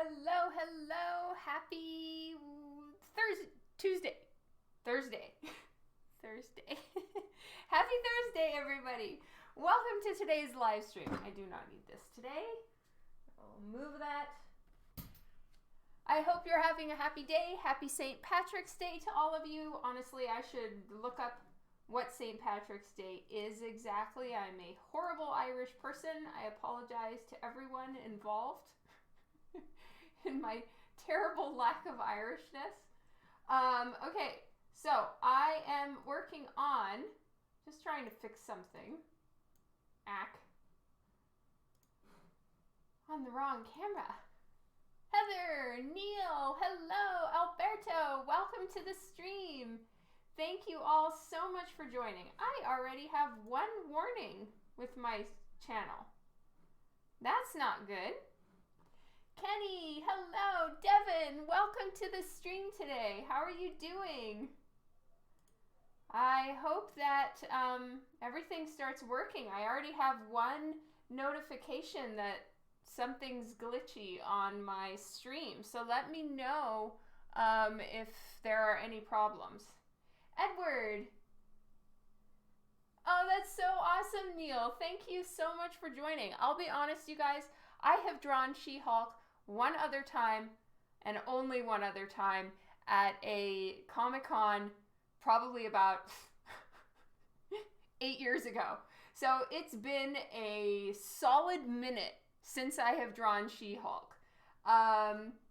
Hello, hello. Happy Thursday. Happy Thursday, everybody. Welcome to today's live stream. I do not need this today. I'll move that. I hope you're having a happy day. Happy St. Patrick's Day to all of you. Honestly, I should look up what St. Patrick's Day is exactly. I'm a horrible Irish person. I apologize to everyone involved in my terrible lack of Irishness. Okay, so I am working on just trying to fix something. On the wrong camera. Heather, Neil, hello, Alberto, welcome to the stream. Thank you all so much for joining. I already have one warning with my channel. That's not good. Kenny, hello, Devin, welcome to the stream today. How are you doing? I hope that everything starts working. I already have one notification that something's glitchy on my stream. So let me know if there are any problems. Edward. Oh, that's so awesome, Neil. Thank you so much for joining. I'll be honest, you guys, I have drawn She-Hulk one other time and only one other time at a Comic-Con probably about 8 years ago. So it's been a solid minute since I have drawn She-Hulk.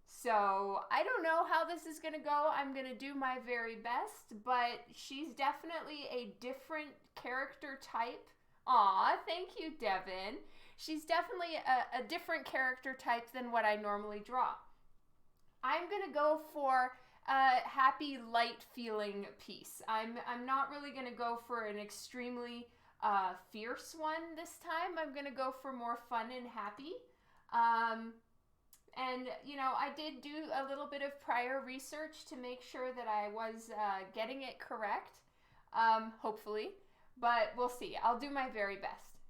So I don't know how this is going to go. I'm going to do my very best, but she's definitely a different character type. Aw, thank you, Devin. She's definitely a different character type than what I normally draw. I'm going to go for a happy, light feeling piece. I'm not really going to go for an extremely fierce one this time. I'm going to go for more fun and happy. And, you know, I did do a little bit of prior research to make sure that I was getting it correct, hopefully. But we'll see. I'll do my very best.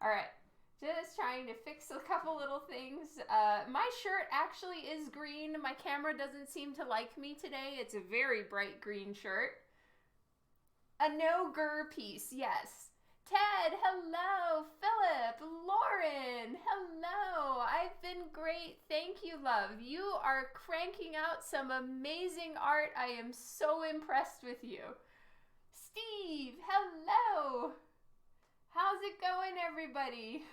All right. Just trying to fix a couple little things. My shirt actually is green. My camera doesn't seem to like me today. It's a very bright green shirt. A no-gur piece, yes. Ted, hello. Philip, Lauren, hello. I've been great. Thank you, love. You are cranking out some amazing art. I am so impressed with you. Steve, hello. How's it going, everybody?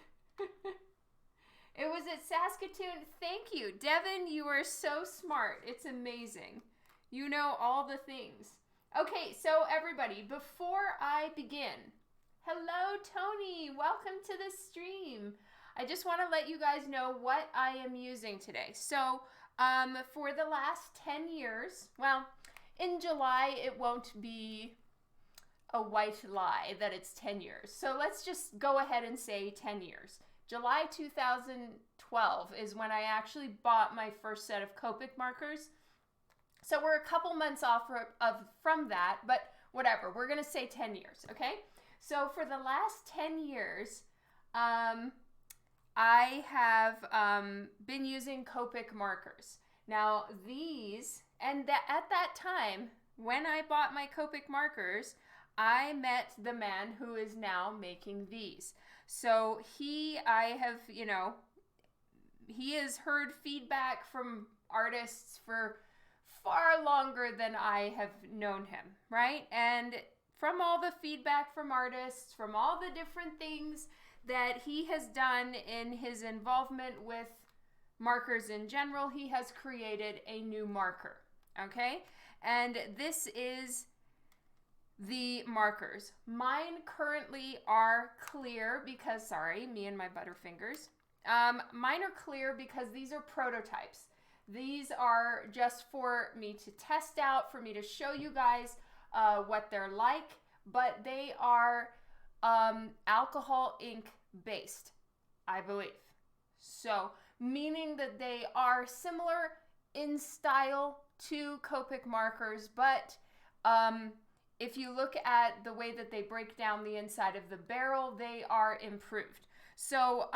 It was at Saskatoon. Thank you. Devin, you are so smart. It's amazing. You know all the things. Okay, so everybody, before I begin, hello, Tony. Welcome to the stream. I just want to let you guys know what I am using today. So, for the last 10 years, well, in July, it won't be a white lie that it's 10 years. So let's just go ahead and say 10 years. July 2012 is when I actually bought my first set of Copic markers. So we're a couple months off from that, but whatever. We're going to say 10 years, okay? So for the last 10 years, I have been using Copic markers. Now these, and at that time, when I bought my Copic markers, I met the man who is now making these. So he has heard feedback from artists for far longer than I have known him, right? And from all the feedback from artists, from all the different things that he has done in his involvement with markers in general, he has created a new marker, okay? And this is the markers. Mine currently are clear because, sorry, me and my butterfingers. Mine are clear because these are prototypes. These are just for me to test out, for me to show you guys what they're like, but they are alcohol ink based, I believe. So, meaning that they are similar in style to Copic markers, but if you look at the way that they break down the inside of the barrel, they are improved. So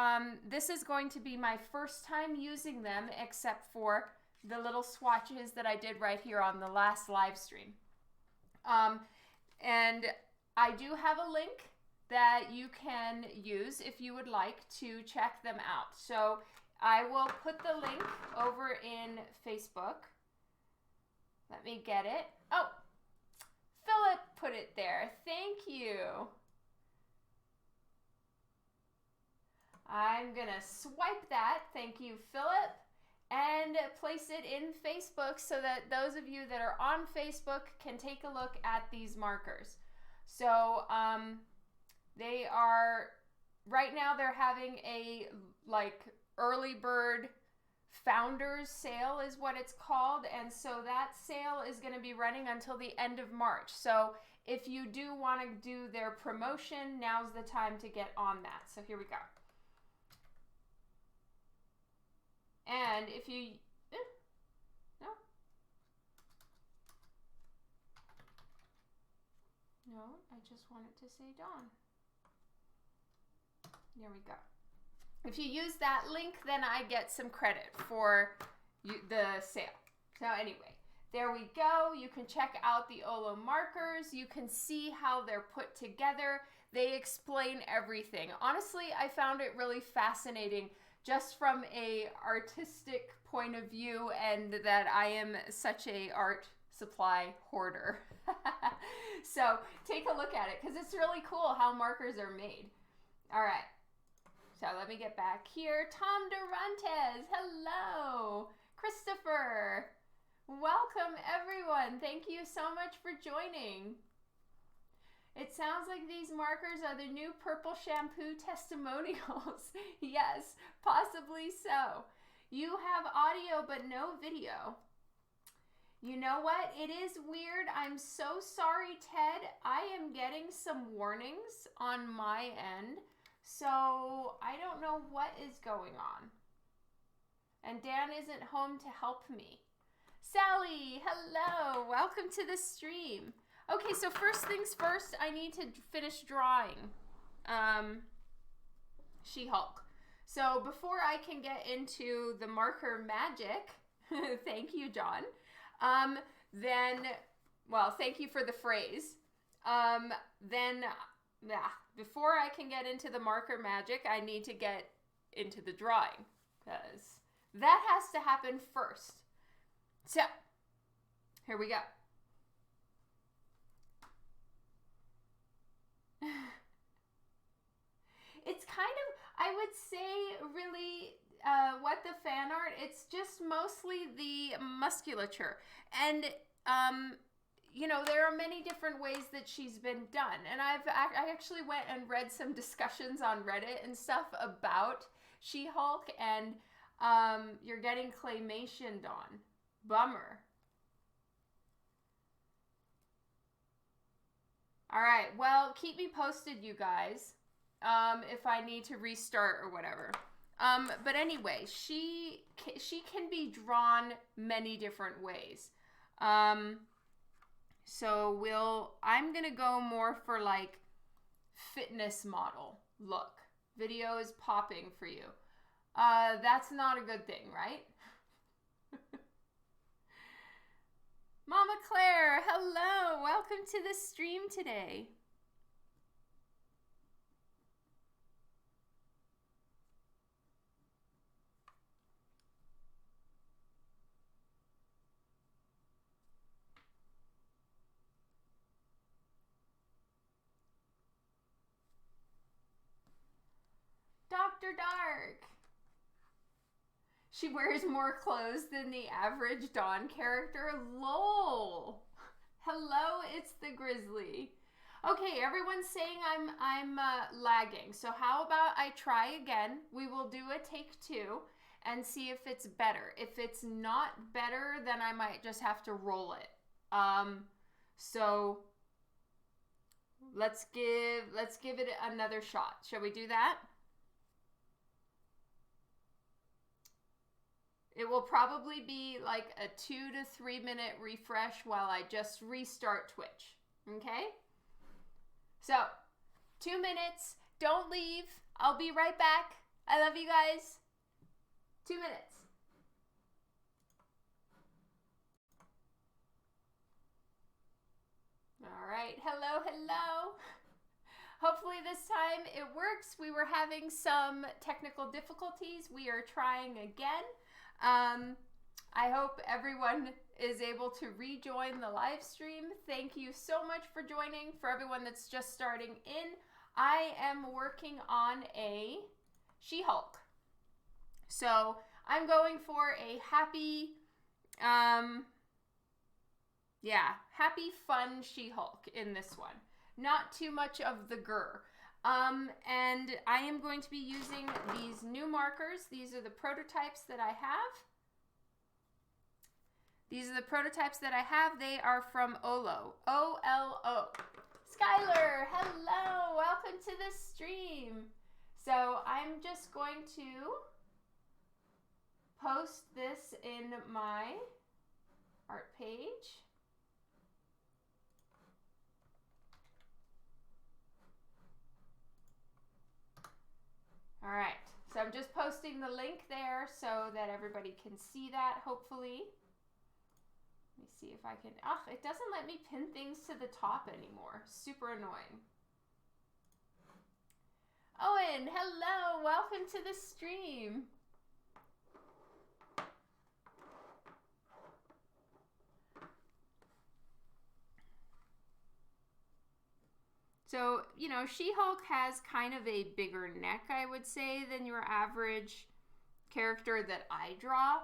this is going to be my first time using them, except for the little swatches that I did right here on the last live stream. And I do have a link that you can use if you would like to check them out. So I will put the link over in Facebook. Let me get it. Oh, Philip put it there. Thank you. I'm gonna swipe that. Thank you, Philip. And place it in Facebook so that those of you that are on Facebook can take a look at these markers. So they are, right now they're having a like early bird founders sale is what it's called. And so that sale is going to be running until the end of March. So if you do want to do their promotion, now's the time to get on that. So here we go. And if you, no, I just wanted to say Dawn. There we go. If you use that link, then I get some credit for the sale. So anyway, there we go. You can check out the OLO markers. You can see how they're put together. They explain everything. Honestly, I found it really fascinating just from a artistic point of view, and that I am such a art supply hoarder. So take a look at it because it's really cool how markers are made. All right. So let me get back here. Tom Durantes, hello. Christopher, welcome everyone. Thank you so much for joining. It sounds like these markers are the new purple shampoo testimonials. Yes, possibly so. You have audio but no video. You know what? It is weird. I'm so sorry, Ted. I am getting some warnings on my end. So I don't know what is going on. And Dan isn't home to help me. Sally, hello. Welcome to the stream. Okay, so first things first, I need to finish drawing She-Hulk. So before I can get into the marker magic, thank you, John, thank you for the phrase. Before I can get into the marker magic, I need to get into the drawing, because that has to happen first. So, here we go. It's kind of, I would say, really, what the fan art, it's just mostly the musculature. And, you know, there are many different ways that she's been done. And I actually went and read some discussions on Reddit and stuff about She-Hulk, and you're getting claymation, Dawn. Bummer. All right, well, keep me posted, you guys, if I need to restart or whatever. But anyway, she can be drawn many different ways. So I'm gonna go more for like fitness model look. Video is popping for you. That's not a good thing, right? Mama Claire, hello. Welcome to the stream today. Dr. Dark. She wears more clothes than the average Dawn character. LOL. Hello, it's the Grizzly. Okay, everyone's saying I'm lagging. So how about I try again? We will do a take 2 and see if it's better. If it's not better, then I might just have to roll it. So let's give it another shot. Shall we do that? It will probably be like a 2 to 3 minute refresh while I just restart Twitch. Okay? So, 2 minutes. Don't leave. I'll be right back. I love you guys. 2 minutes. All right. Hello, hello. Hopefully this time it works. We were having some technical difficulties. We are trying again. I hope everyone is able to rejoin the live stream. Thank you so much for joining. For everyone that's just starting in, I am working on a She-Hulk. So I'm going for a happy, happy, fun She-Hulk in this one. Not too much of the grr. And I am going to be using these new markers. These are the prototypes that I have. These are the prototypes that I have. They are from OLO. O-L-O. Skylar, hello. Welcome to the stream. So I'm just going to post this in my art page. All right, so I'm just posting the link there so that everybody can see that, hopefully. Let me see if I can, it doesn't let me pin things to the top anymore. Super annoying. Owen, hello, welcome to the stream. So, you know, She-Hulk has kind of a bigger neck, I would say, than your average character that I draw.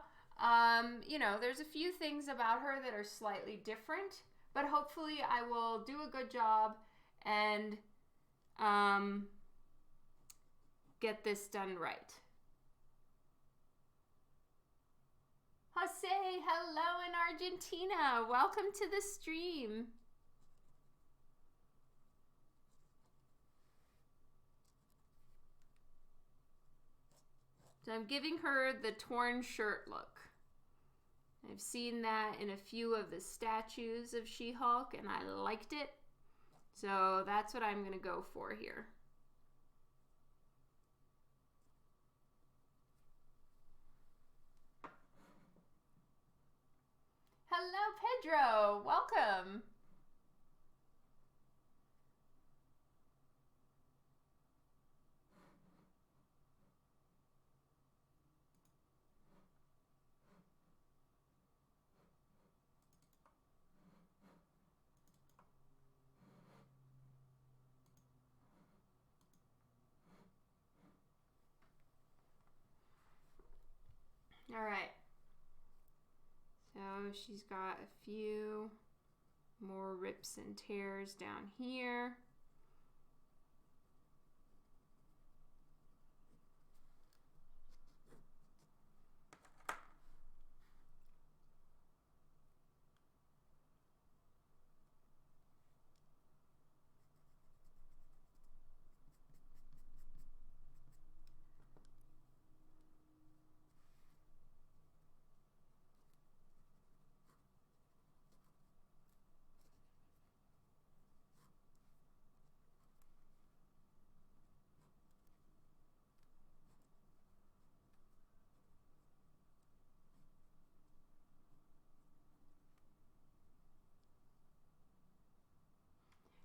You know, there's a few things about her that are slightly different, but hopefully I will do a good job and get this done right. Jose, hello in Argentina. Welcome to the stream. So I'm giving her the torn shirt look. I've seen that in a few of the statues of She-Hulk and I liked it. So that's what I'm going to go for here. Hello, Pedro. Welcome. All right. So she's got a few more rips and tears down here.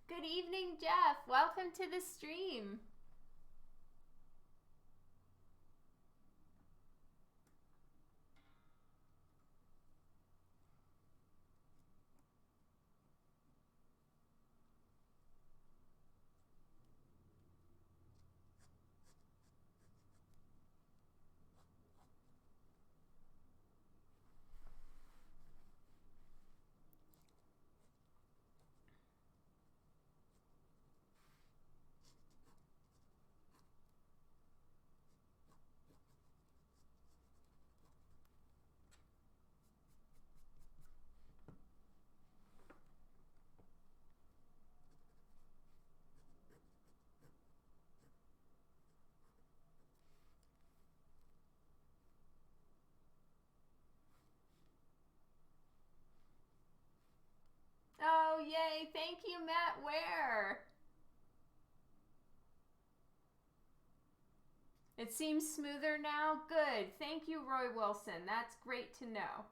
Good evening, Jeff. Welcome to the stream. Oh, yay. Thank you, Matt Ware. It seems smoother now? Good. Thank you, Roy Wilson. That's great to know.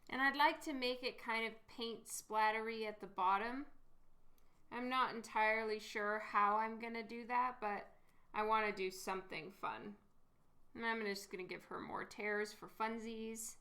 And I'd like to make it kind of paint splattery at the bottom. I'm not entirely sure how I'm going to do that, but I want to do something fun. And I'm just going to give her more tears for funsies.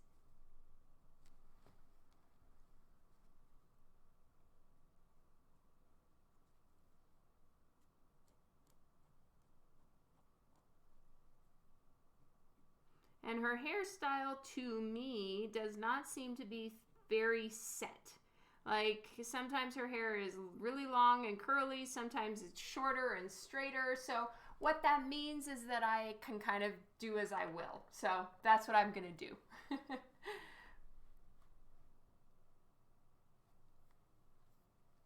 And her hairstyle, to me, does not seem to be very set. Like, sometimes her hair is really long and curly, sometimes it's shorter and straighter. So what that means is that I can kind of do as I will. So that's what I'm going to do.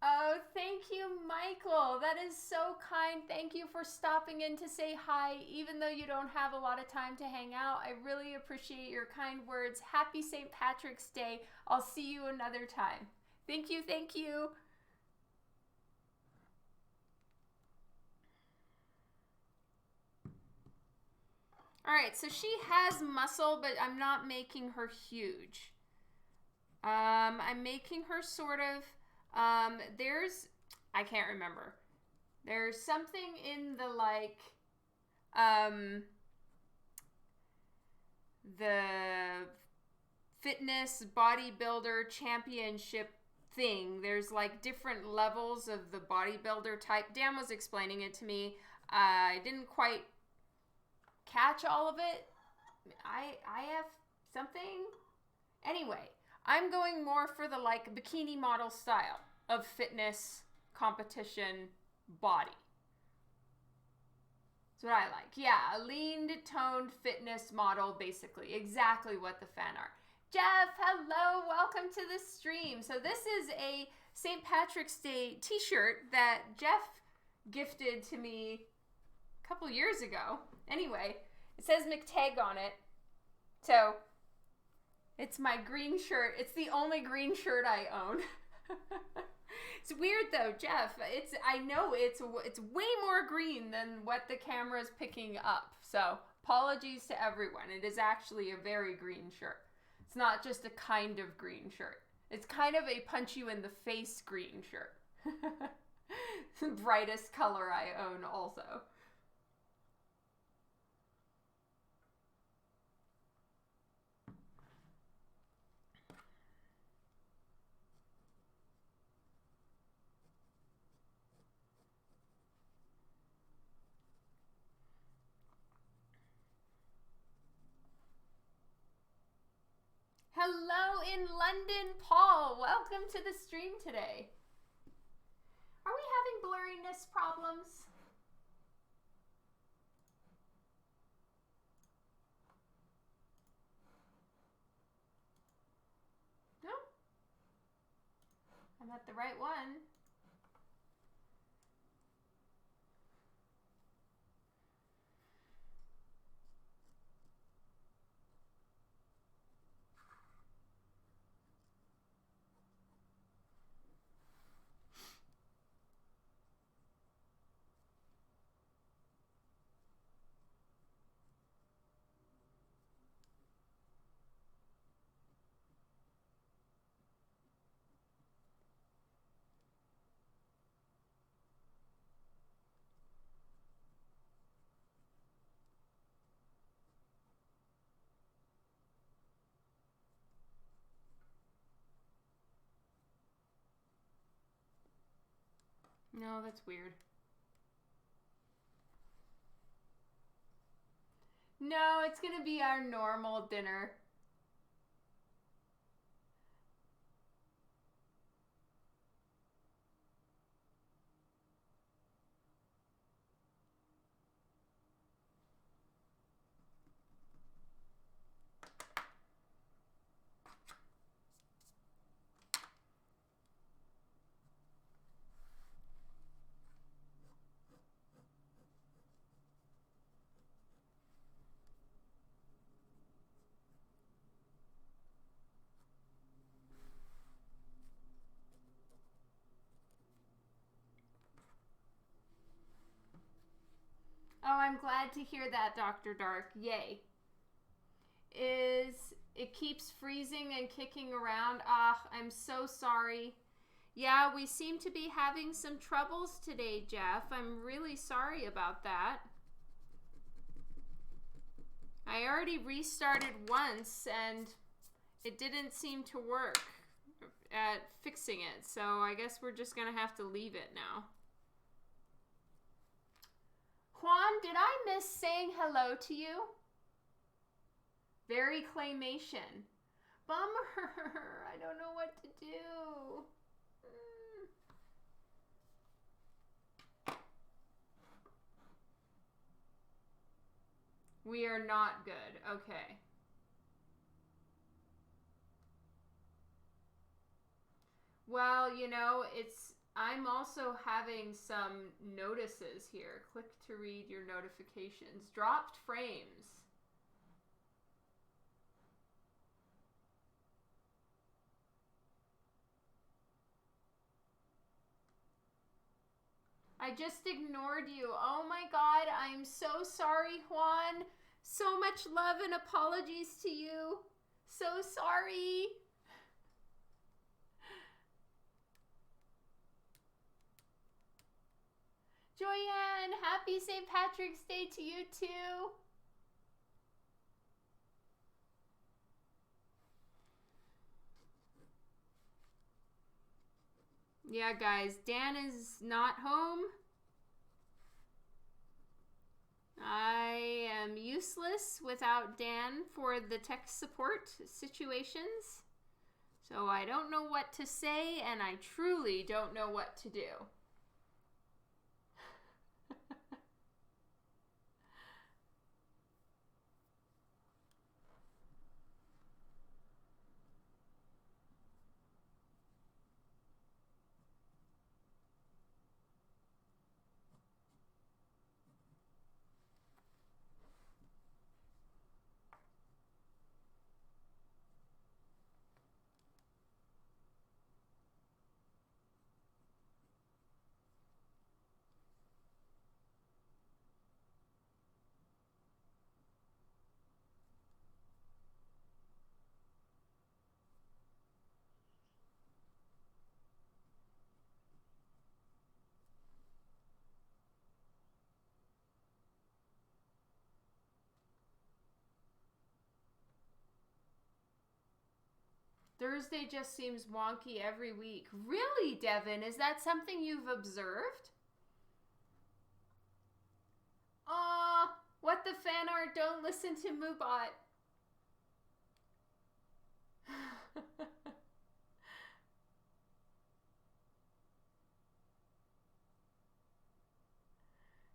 Oh, thank you, Michael. That is so kind. Thank you for stopping in to say hi, even though you don't have a lot of time to hang out. I really appreciate your kind words. Happy St. Patrick's Day. I'll see you another time. Thank you, thank you. All right, so she has muscle, but I'm not making her huge. I'm making her sort of, I can't remember. There's something in the, like, the fitness bodybuilder championship thing. There's, like, different levels of the bodybuilder type. Dan was explaining it to me. I didn't quite catch all of it. I have something. Anyway, I'm going more for the, like, bikini model style of fitness competition body. That's what I like. Yeah, a lean, toned fitness model, basically. Exactly what the fan art. Jeff, hello, welcome to the stream. So this is a St. Patrick's Day t-shirt that Jeff gifted to me a couple years ago. Anyway, it says McTag on it. So it's my green shirt. It's the only green shirt I own. It's weird though, Jeff. I know it's way more green than what the camera is picking up. So apologies to everyone. It is actually a very green shirt. It's not just a kind of green shirt. It's kind of a punch you in the face green shirt. It's the brightest color I own also. Hello in London, Paul. Welcome to the stream today. Are we having blurriness problems? No? I'm at the right one. No, that's weird. No, it's gonna be our normal dinner. Oh, I'm glad to hear that, Dr. Dark. Yay. It keeps freezing and kicking around. Ah, I'm so sorry. Yeah, we seem to be having some troubles today, Jeff. I'm really sorry about that. I already restarted once and it didn't seem to work at fixing it. So I guess we're just going to have to leave it now. Juan, did I miss saying hello to you? Very claymation. Bummer. I don't know what to do. We are not good. Okay. Well, you know, I'm also having some notices here. Click to read your notifications. Dropped frames. I just ignored you. Oh my God, I'm so sorry, Juan. So much love and apologies to you. So sorry. Joyanne, happy St. Patrick's Day to you too. Yeah, guys, Dan is not home. I am useless without Dan for the tech support situations. So I don't know what to say, and I truly don't know what to do. Thursday just seems wonky every week. Really, Devin? Is that something you've observed? Aw, what the fan art? Don't listen to Moobot.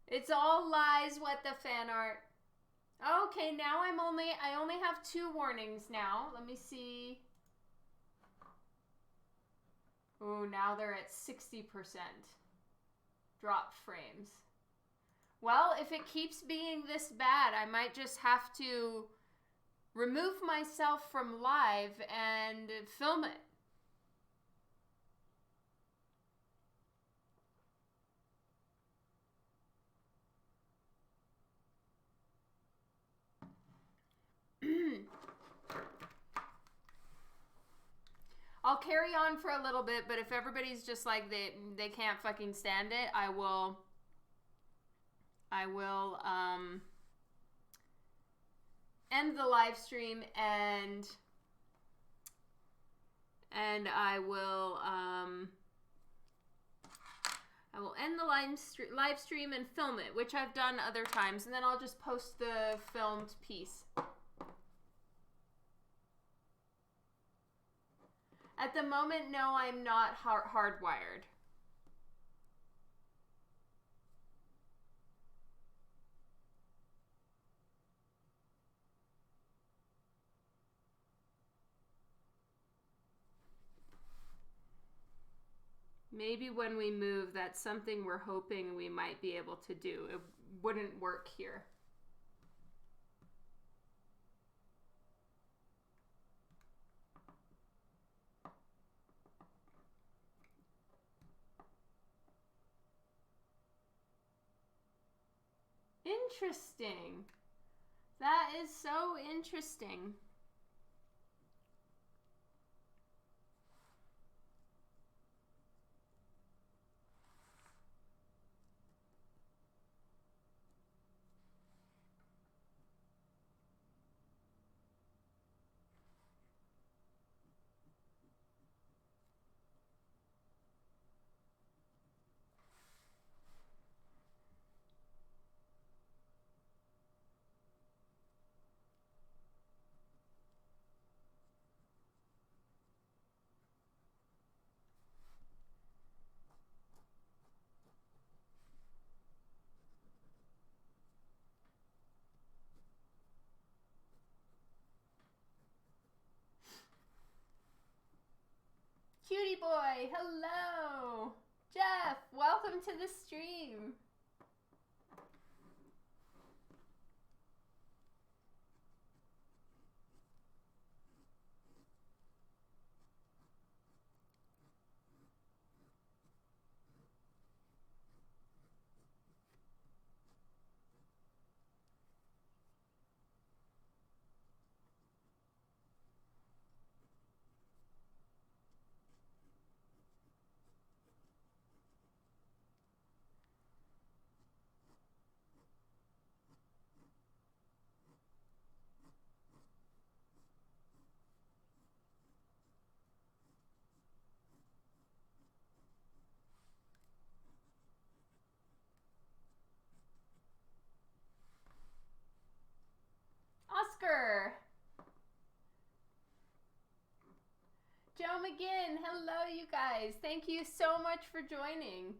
It's all lies, what the fan art. Okay, now I only have 2 warnings now. Let me see. Oh, now they're at 60%. Dropped frames. Well, if it keeps being this bad, I might just have to remove myself from live and film it. I'll carry on for a little bit, but if everybody's just like they can't fucking stand it, I will end the live stream and I will I will end the live stream and film it, which I've done other times, and then I'll just post the filmed piece. At the moment, no, I'm not hardwired. Maybe when we move, that's something we're hoping we might be able to do. It wouldn't work here. Interesting. That is so interesting. Cutie boy, hello! Jeff, welcome to the stream. Oscar! Joe McGinn, hello you guys. Thank you so much for joining.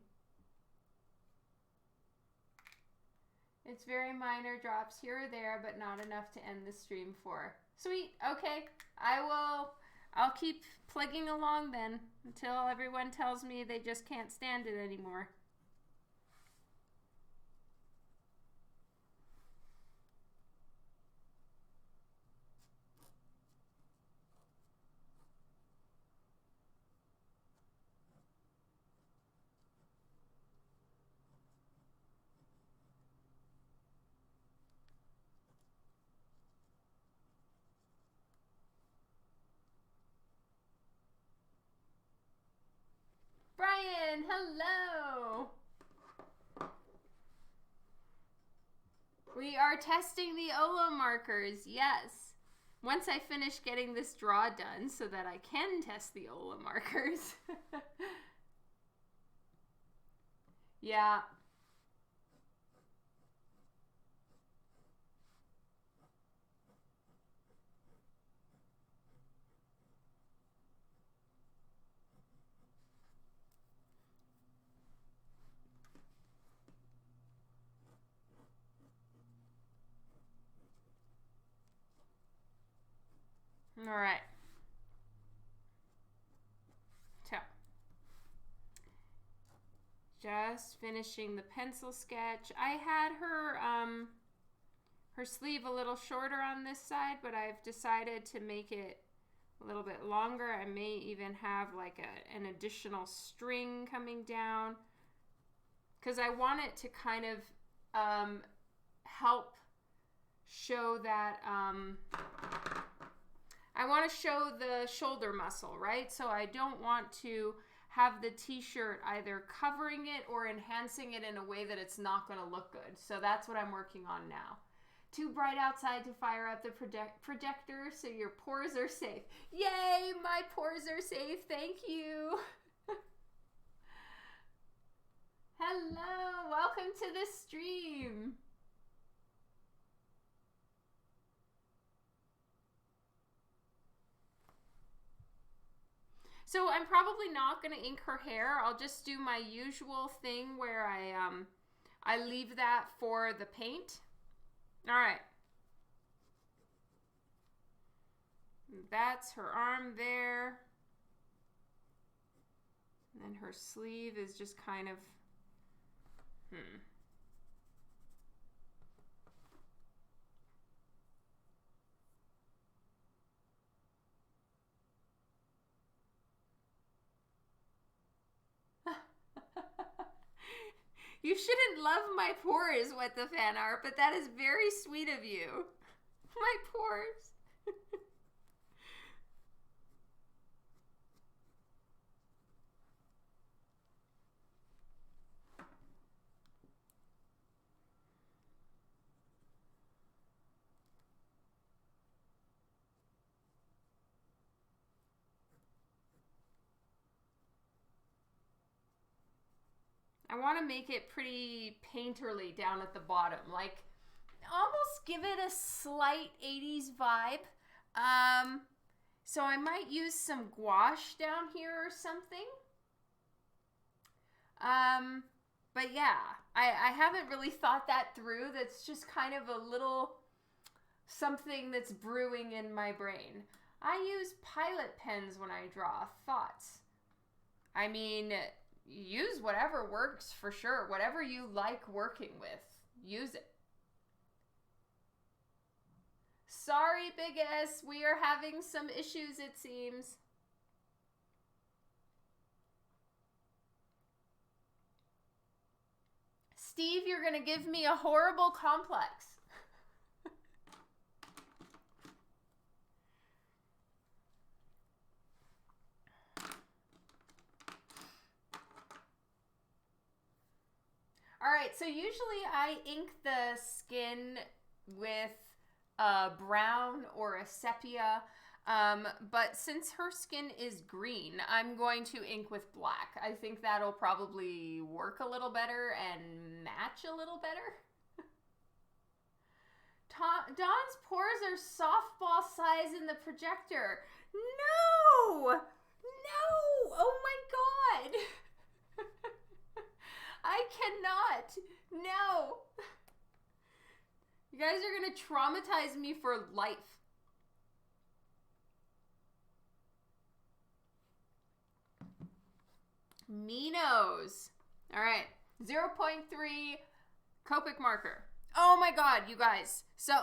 It's very minor drops here or there, but not enough to end the stream for. Sweet, okay. I'll keep plugging along then until everyone tells me they just can't stand it anymore. Brian, hello! We are testing the OLO markers, yes. Once I finish getting this draw done so that I can test the OLO markers. Yeah. All right. So, just finishing the pencil sketch. I had her sleeve a little shorter on this side, but I've decided to make it a little bit longer. I may even have like an additional string coming down because I want it to kind of help show that I want to show the shoulder muscle, right? So I don't want to have the t-shirt either covering it or enhancing it in a way that it's not going to look good. So that's what I'm working on now. Too bright outside to fire up the projector so your pores are safe. Yay, my pores are safe. Thank you. Hello, welcome to the stream. So I'm probably not going to ink her hair. I'll just do my usual thing where I leave that for the paint. All right. That's her arm there. And then her sleeve is just kind of, You shouldn't love my pores, what the fan art, but that is very sweet of you. My pores. I want to make it pretty painterly down at the bottom, like almost give it a slight 80s vibe. So I might use some gouache down here or something. But yeah, I haven't really thought that through. That's just kind of a little something that's brewing in my brain. I use Pilot pens when I draw thoughts. I mean, use whatever works for sure. Whatever you like working with, use it. Sorry, Big S, we are having some issues, it seems. Steve, you're gonna give me a horrible complex. All right, so usually I ink the skin with a brown or a sepia, but since her skin is green, I'm going to ink with black. I think that'll probably work a little better and match a little better. Dawn's pores are softball size in the projector. No! No! Oh my god! I cannot. No. You guys are going to traumatize me for life. Minos. All right. 0.3 Copic marker. Oh my god, you guys. So,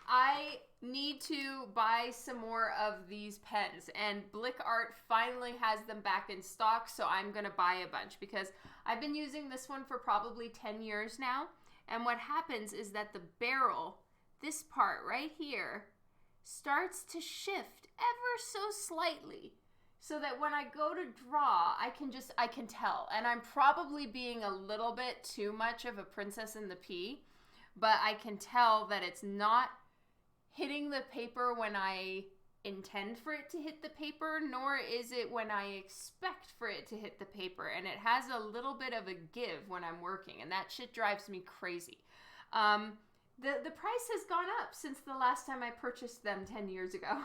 I need to buy some more of these pens, and Blick Art finally has them back in stock, so I'm gonna buy a bunch because I've been using this one for probably 10 years now, and what happens is that the barrel, this part right here, starts to shift ever so slightly, so that when I go to draw, I can tell, and I'm probably being a little bit too much of a princess in the pea, but I can tell that it's not hitting the paper when I intend for it to hit the paper, nor is it when I expect for it to hit the paper, and it has a little bit of a give when I'm working, and that shit drives me crazy. The price has gone up since the last time I purchased them 10 years ago.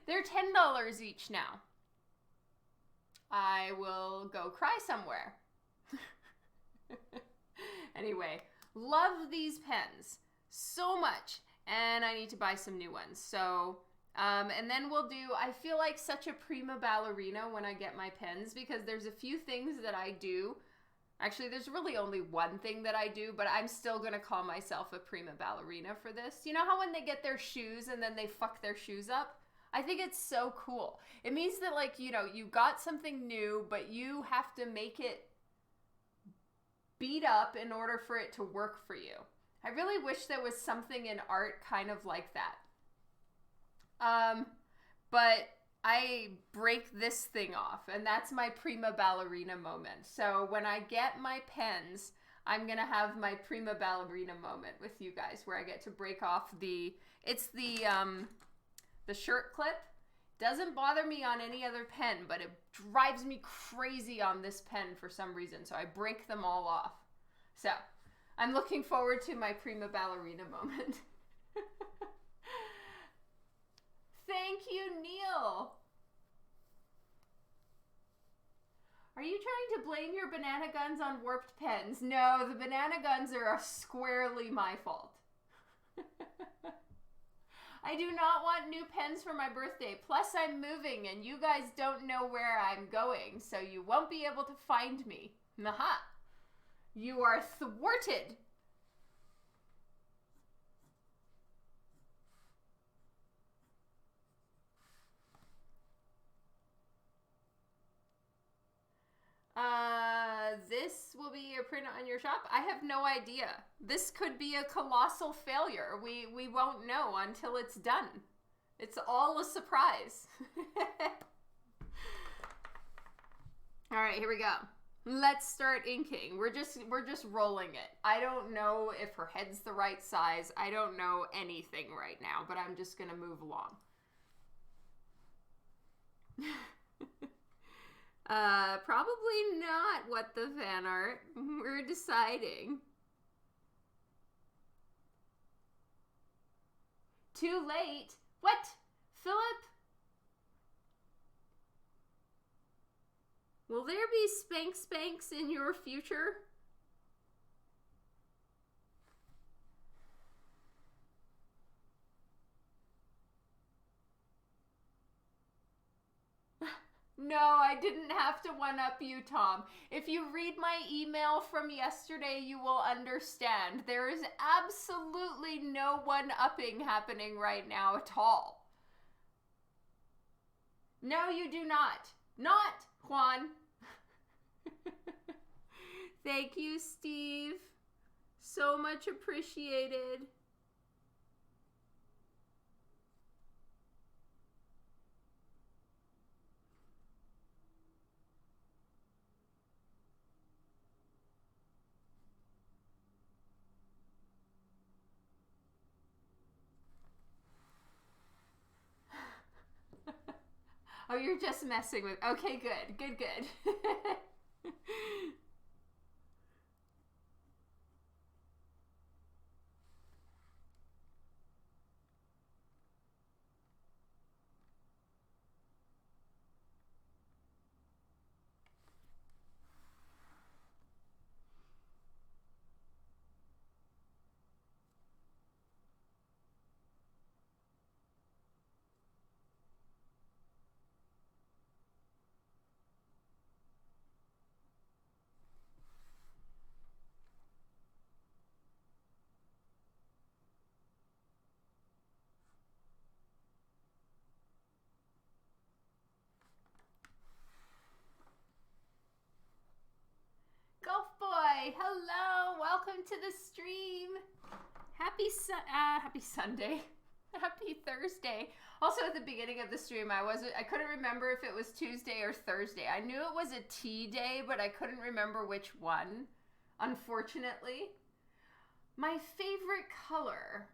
They're $10 each now. I will go cry somewhere. Anyway, love these pens so much, and I need to buy some new ones. So, and then we'll do, I feel like such a prima ballerina when I get my pens, because there's a few things that I do. Actually, there's really only one thing that I do, but I'm still going to call myself a prima ballerina for this. You know how when they get their shoes and then they fuck their shoes up? I think it's so cool. It means that, like, you know, you got something new, but you have to make it beat up in order for it to work for you. I really wish there was something in art kind of like that. But I break this thing off, and that's my prima ballerina moment. So when I get my pens, I'm gonna have my prima ballerina moment with you guys, where I get to break off it's the shirt clip. Doesn't bother me on any other pen, but it drives me crazy on this pen for some reason, so I break them all off. So, I'm looking forward to my prima ballerina moment. Thank you, Neil. Are you trying to blame your banana guns on warped pens? No, the banana guns are squarely my fault. I do not want new pens for my birthday. Plus, I'm moving and you guys don't know where I'm going, so you won't be able to find me. Aha! You are thwarted. This will be a print on your shop? I have no idea. This could be a colossal failure. We won't know until it's done. It's all a surprise. All right, here we go. Let's start inking. We're just rolling it. I don't know if her head's the right size. I don't know anything right now, but I'm just gonna move along. Probably not what the fan art. We're deciding. Too late. What? Philip? Will there be spanks in your future? No, I didn't have to one-up you, Tom. If you read my email from yesterday, you will understand. There is absolutely no one-upping happening right now at all. No, you do not. Not, Juan. Thank you, Steve. So much appreciated. Oh, you're just messing with... Okay, good. Good. Golf Boy, hello, welcome to the stream. Happy Sunday, happy Thursday. Also, at the beginning of the stream, I couldn't remember if it was Tuesday or Thursday. I knew it was a tea day, but I couldn't remember which one, unfortunately. My favorite color.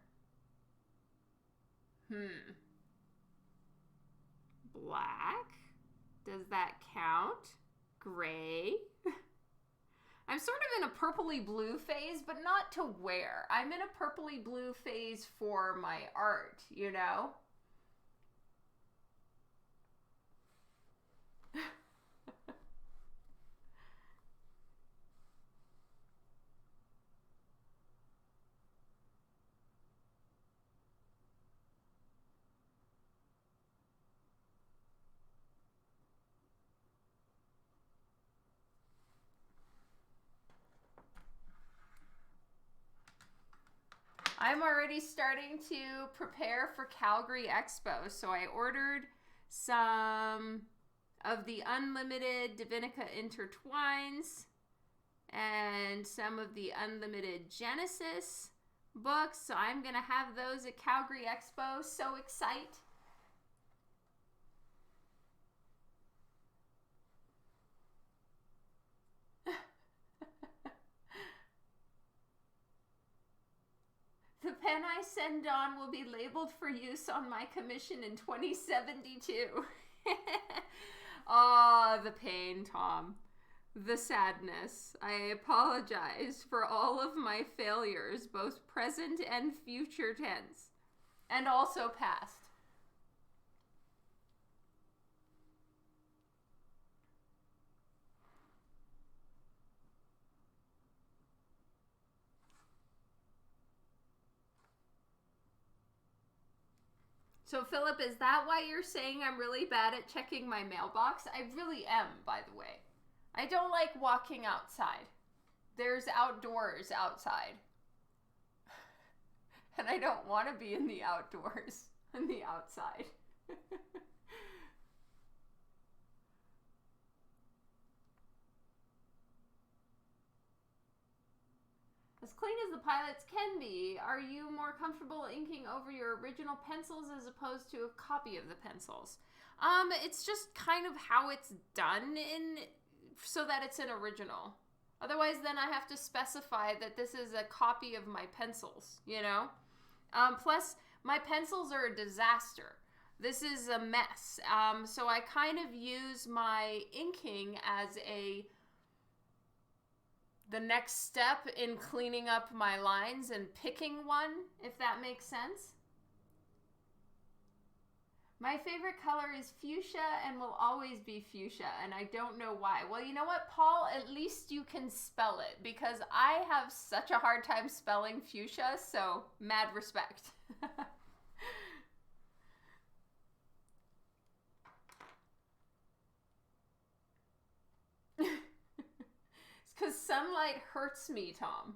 Black? Does that count? Gray? I'm sort of in a purpley blue phase, but not to wear. I'm in a purpley blue phase for my art, you know? I'm already starting to prepare for Calgary Expo. So I ordered some of the unlimited Divinica Intertwines and some of the unlimited Genesis books. So I'm going to have those at Calgary Expo. So excited. The pen I I send on will be labeled for use on my commission in 2072. Ah, the pain, Tom. The sadness. I apologize for all of my failures, both present and future tense, and also past. So, Philip, is that why you're saying I'm really bad at checking my mailbox? I really am, by the way. I don't like walking outside. There's outdoors outside. And I don't want to be in the outdoors, in the outside. As clean as the pilots can be, are you more comfortable inking over your original pencils as opposed to a copy of the pencils? It's just kind of how it's done so that it's an original. Otherwise, then I have to specify that this is a copy of my pencils, you know? Plus, my pencils are a disaster. This is a mess. So I kind of use my inking as the next step in cleaning up my lines and picking one, if that makes sense. My favorite color is fuchsia and will always be fuchsia, and I don't know why. Well, you know what, Paul? At least you can spell it, because I have such a hard time spelling fuchsia, so mad respect. It's because sunlight hurts me, Tom.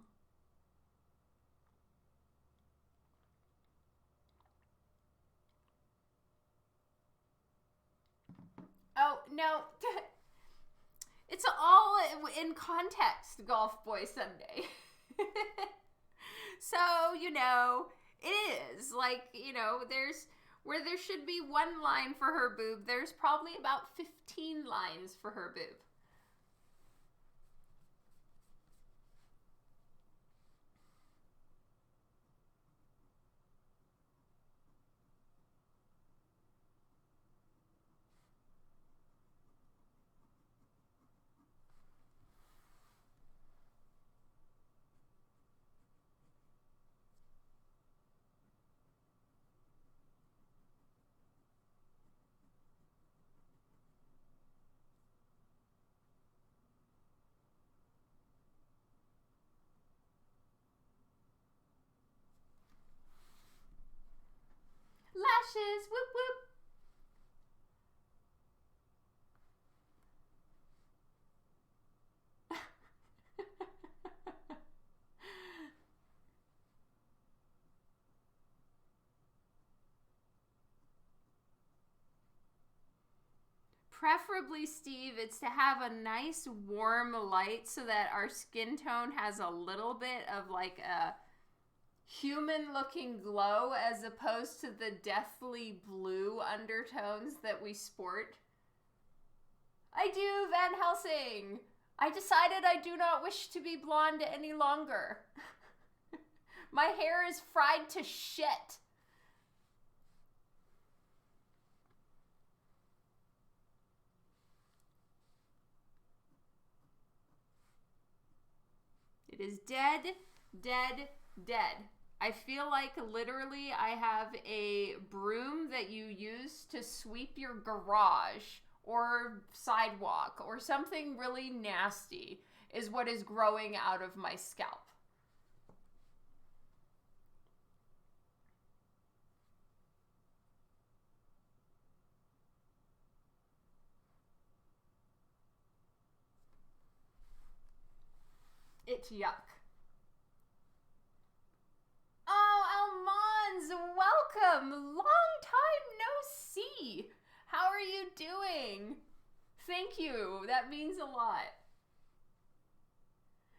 Oh, no. It's all in context, Golf Boy Sunday. So, it is. Like, there's where there should be one line for her boob, there's probably about 15 lines for her boob. Lashes, whoop whoop. Preferably, Steve, it's to have a nice warm light so that our skin tone has a little bit of like a human looking glow as opposed to the deathly blue undertones that we sport. I do, Van Helsing. I decided I do not wish to be blonde any longer. My hair is fried to shit. It is dead, dead, dead. I feel like literally I have a broom that you use to sweep your garage or sidewalk or something really nasty is what is growing out of my scalp. It's yuck. Oh, Almons, welcome. Long time no see. How are you doing? Thank you. That means a lot.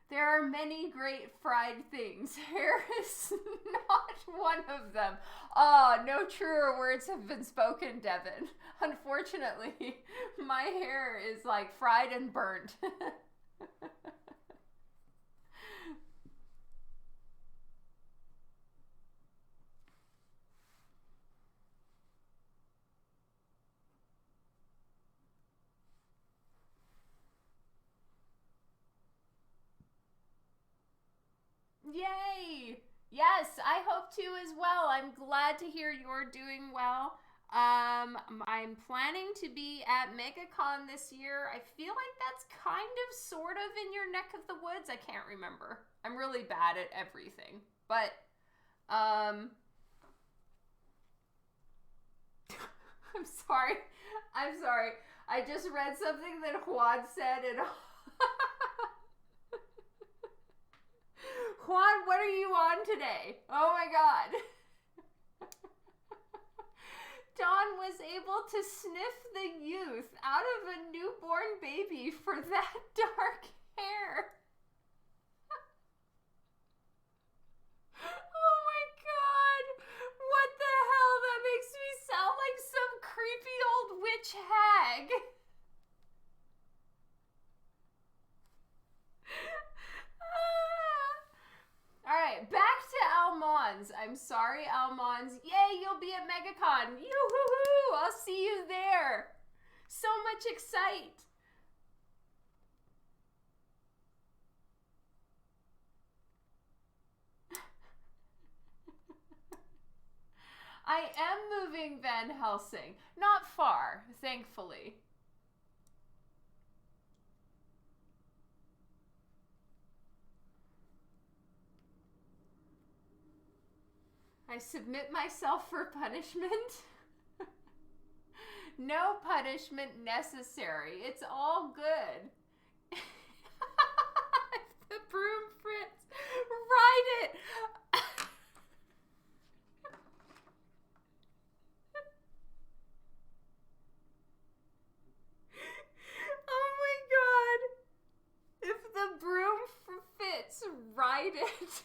There are many great fried things. Hair is not one of them. Oh, no truer words have been spoken, Devin. Unfortunately, my hair is like fried and burnt. Yay! Yes, I hope to as well. I'm glad to hear you're doing well. I'm planning to be at MegaCon this year. I feel like that's kind of sort of in your neck of the woods. I can't remember. I'm really bad at everything. But I'm sorry. I'm sorry. I just read something that Juan said and Juan, what are you on today? Oh my god. Dawn was able to sniff the youth out of a newborn baby for that dark hair. Oh my god. What the hell? That makes me sound like some creepy old witch hag. Alright, back to Almonds. I'm sorry, Almonds. Yay, you'll be at MegaCon. Yoo-hoo-hoo! I'll see you there. So much excite. I am moving Van Helsing. Not far, thankfully. I submit myself for punishment. No punishment necessary. It's all good. The broom Fritz. Ride it. Oh my god. If the broom fits, ride it.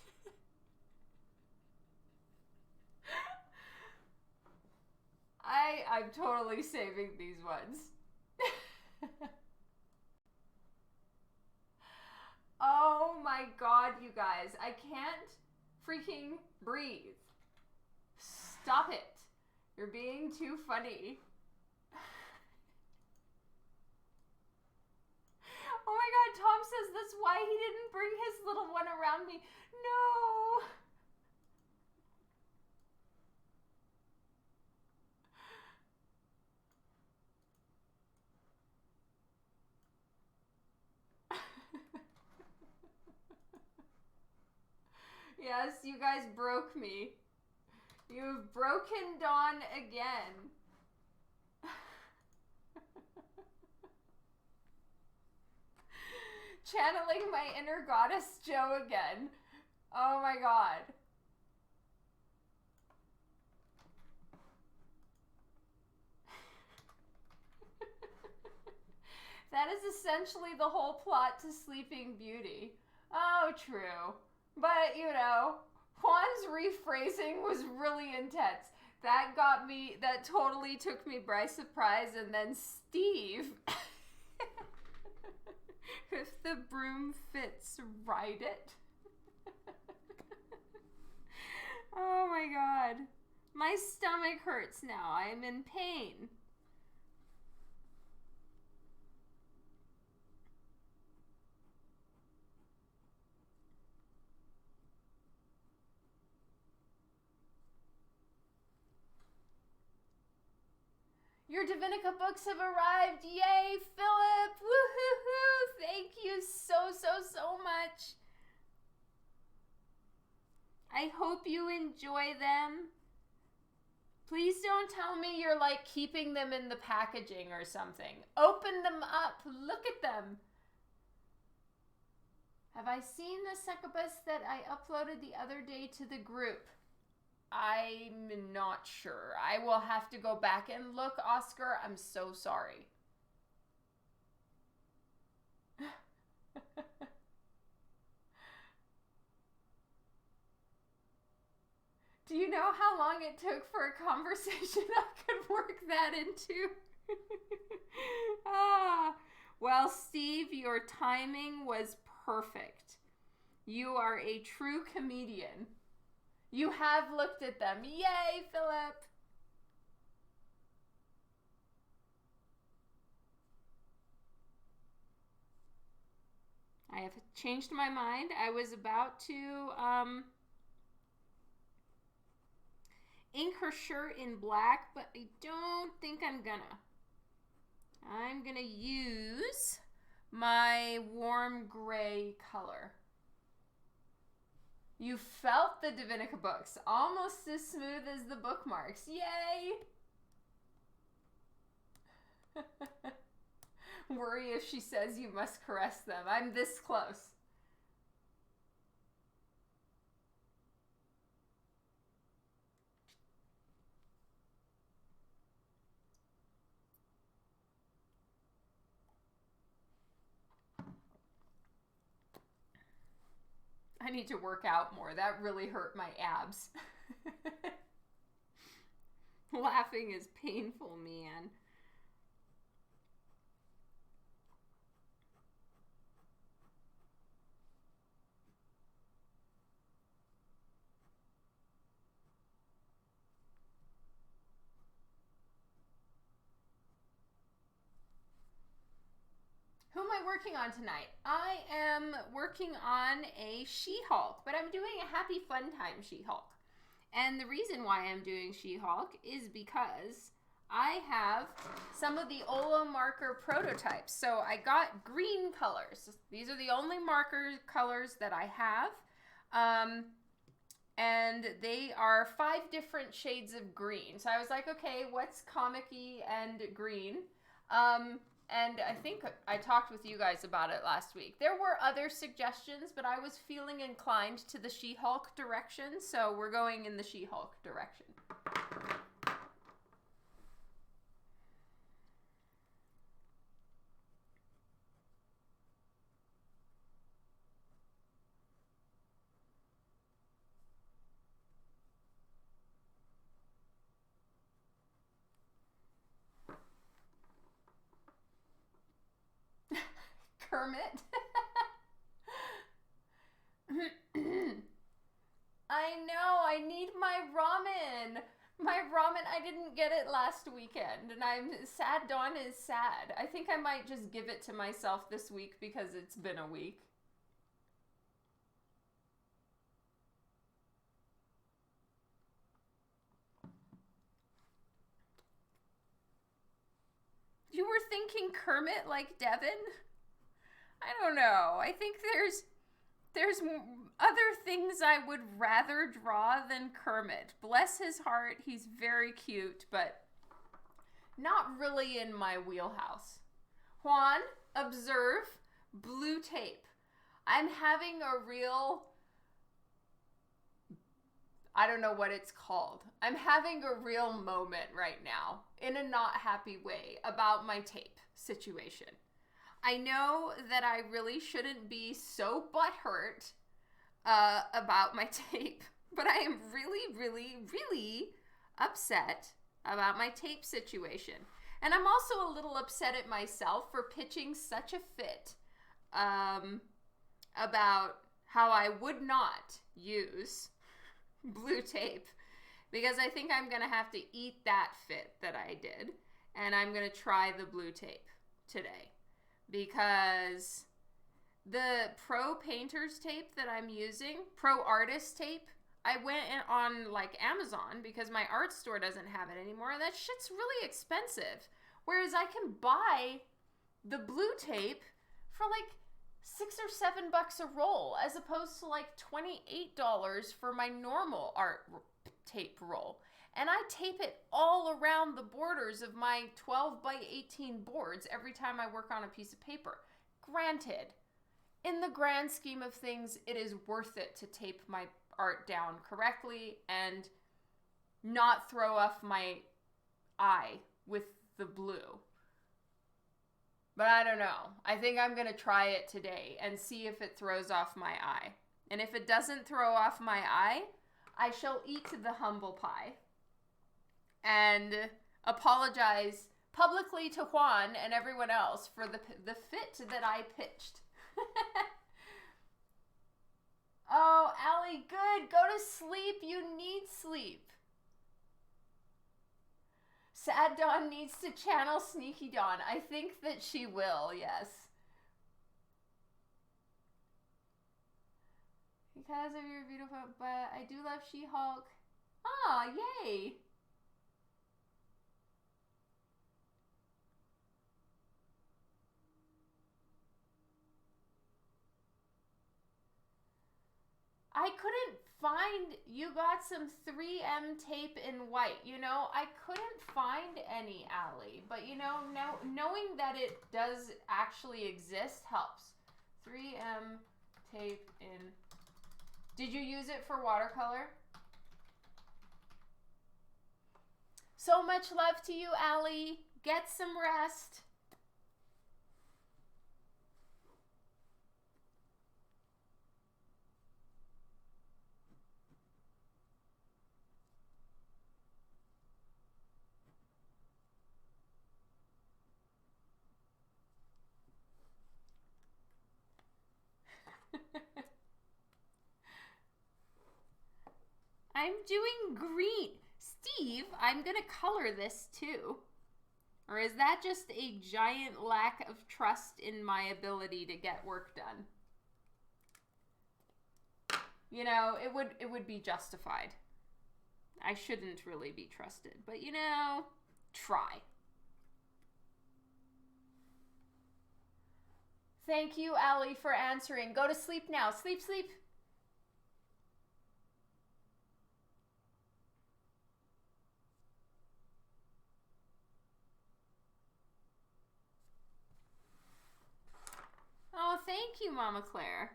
I'm totally saving these ones. Oh my god, you guys. I can't freaking breathe. Stop it. You're being too funny. Oh my god, Tom says that's why he didn't bring his little one around me. No. Yes, you guys broke me. You've broken Dawn again. Channeling my inner goddess Joe again. Oh my god. That is essentially the whole plot to Sleeping Beauty. Oh, true. But, you know, Juan's rephrasing was really intense. That got me, that totally took me by surprise. And then Steve, if the broom fits, ride it. Oh my god. My stomach hurts now. I am in pain. Your Divinica books have arrived. Yay, Philip. Woohoo. Thank you so much. I hope you enjoy them. Please don't tell me you're like keeping them in the packaging or something. Open them up. Look at them. Have I seen the succubus that I uploaded the other day to the group? I'm not sure. I will have to go back and look, Oscar. I'm so sorry. Do you know how long it took for a conversation I could work that into? Well, Steve, your timing was perfect. You are a true comedian. You have looked at them. Yay, Philip! I I've changed my mind. I was about to ink her shirt in black, but I don't think I'm gonna. I'm gonna use my warm gray color. You felt the Divinica books, almost as smooth as the bookmarks. Yay! Worry if she says you must caress them. I'm this close. I need to work out more. That really hurt my abs. Laughing is painful, man. Who am I working on tonight? I am working on a She-Hulk, but I'm doing a Happy Fun Time She-Hulk. And the reason why I'm doing She-Hulk is because I have some of the OLO marker prototypes. So I got green colors. These are the only marker colors that I have. And they are 5 different shades of green. So I was like, okay, what's comic-y and green? And I think I talked with you guys about it last week. There were other suggestions, but I was feeling inclined to the She-Hulk direction, so we're going in the She-Hulk direction. Kermit. I know, I need my ramen. My ramen, I didn't get it last weekend, and I'm sad. Dawn is sad. I think I might just give it to myself this week because it's been a week. You were thinking Kermit like Devin? I don't know. I think there's other things I would rather draw than Kermit. Bless his heart, he's very cute, but not really in my wheelhouse. Juan, observe blue tape. I'm having a real, I don't know what it's called. I'm having a real moment right now, in a not happy way, about my tape situation. I know that I really shouldn't be so butthurt about my tape, but I am really, really, really upset about my tape situation. And I'm also a little upset at myself for pitching such a fit about how I would not use blue tape, because I think I'm going to have to eat that fit that I did, and I'm going to try the blue tape today. Because the Pro Painters tape that I'm using, Pro Artist tape, I went on like Amazon because my art store doesn't have it anymore, and that shit's really expensive. Whereas I can buy the blue tape for like $6 or $7 a roll, as opposed to like $28 for my normal art tape roll. And I tape it all around the borders of my 12 by 18 boards every time I work on a piece of paper. Granted, in the grand scheme of things, it is worth it to tape my art down correctly and not throw off my eye with the blue. But I don't know. I think I'm going to try it today and see if it throws off my eye. And if it doesn't throw off my eye, I shall eat the humble pie and apologize publicly to Juan and everyone else for the fit that I pitched. Oh, Allie, good. Go to sleep. You need sleep. Sad Dawn needs to channel Sneaky Dawn. I think that she will, yes. because of your beautiful, but I do love She-Hulk. Oh, yay! I couldn't find, you got some 3M tape in white. You know, I couldn't find any, Allie. But, you know, now knowing that it does actually exist helps. 3M tape in. Did you use it for watercolor? So much love to you, Allie. Get some rest. I'm doing green. Steve, I'm going to color this too. Or is that just a giant lack of trust in my ability to get work done? You know, it would be justified. I shouldn't really be trusted, but you know, try. Thank you, Allie, for answering. Go to sleep now. Sleep, sleep. Oh, thank you, Mama Claire.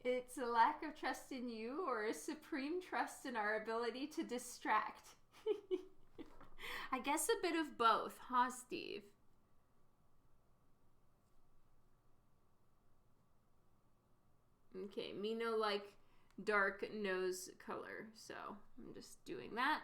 It's a lack of trust in you or a supreme trust in our ability to distract. I guess a bit of both, huh, Steve? Okay, me no like dark nose color, so I'm just doing that.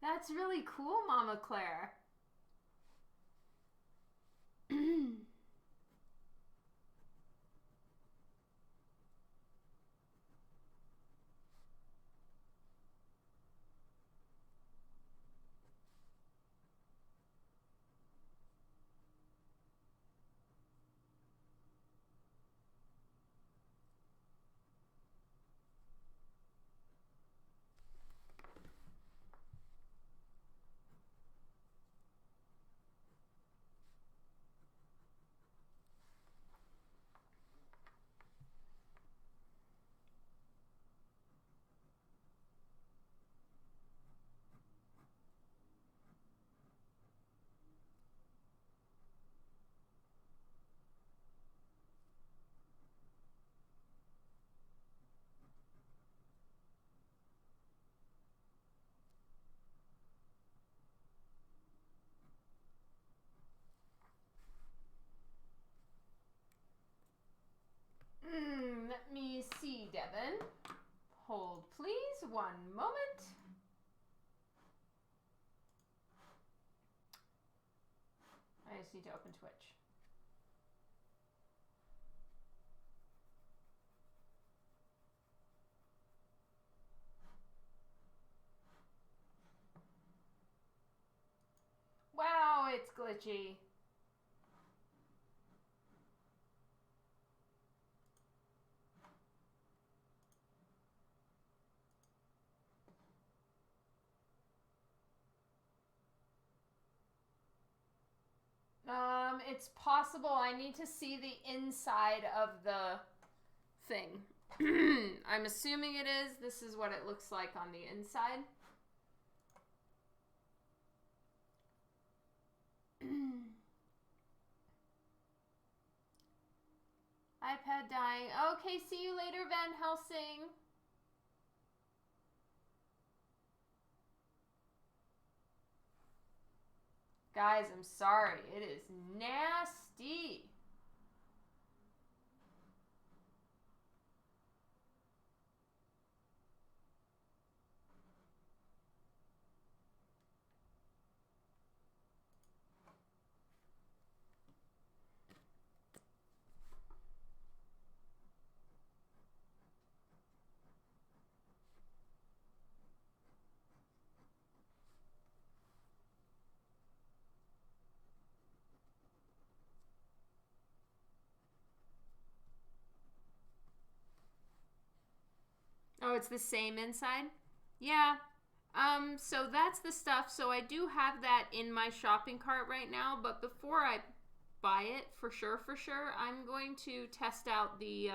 That's really cool, Mama Claire. Let me see, Devin. Hold, please. One moment. I just need to open Twitch. Wow, it's glitchy. It's possible. I need to see the inside of the thing. I'm assuming it is. This is what it looks like on the inside. iPad dying. Okay, see you later, Van Helsing. Guys, I'm sorry. It is nasty. Oh, it's the same inside? Yeah. So that's the stuff. So I do have that in my shopping cart right now, but before I buy it, for sure, I'm going to test out the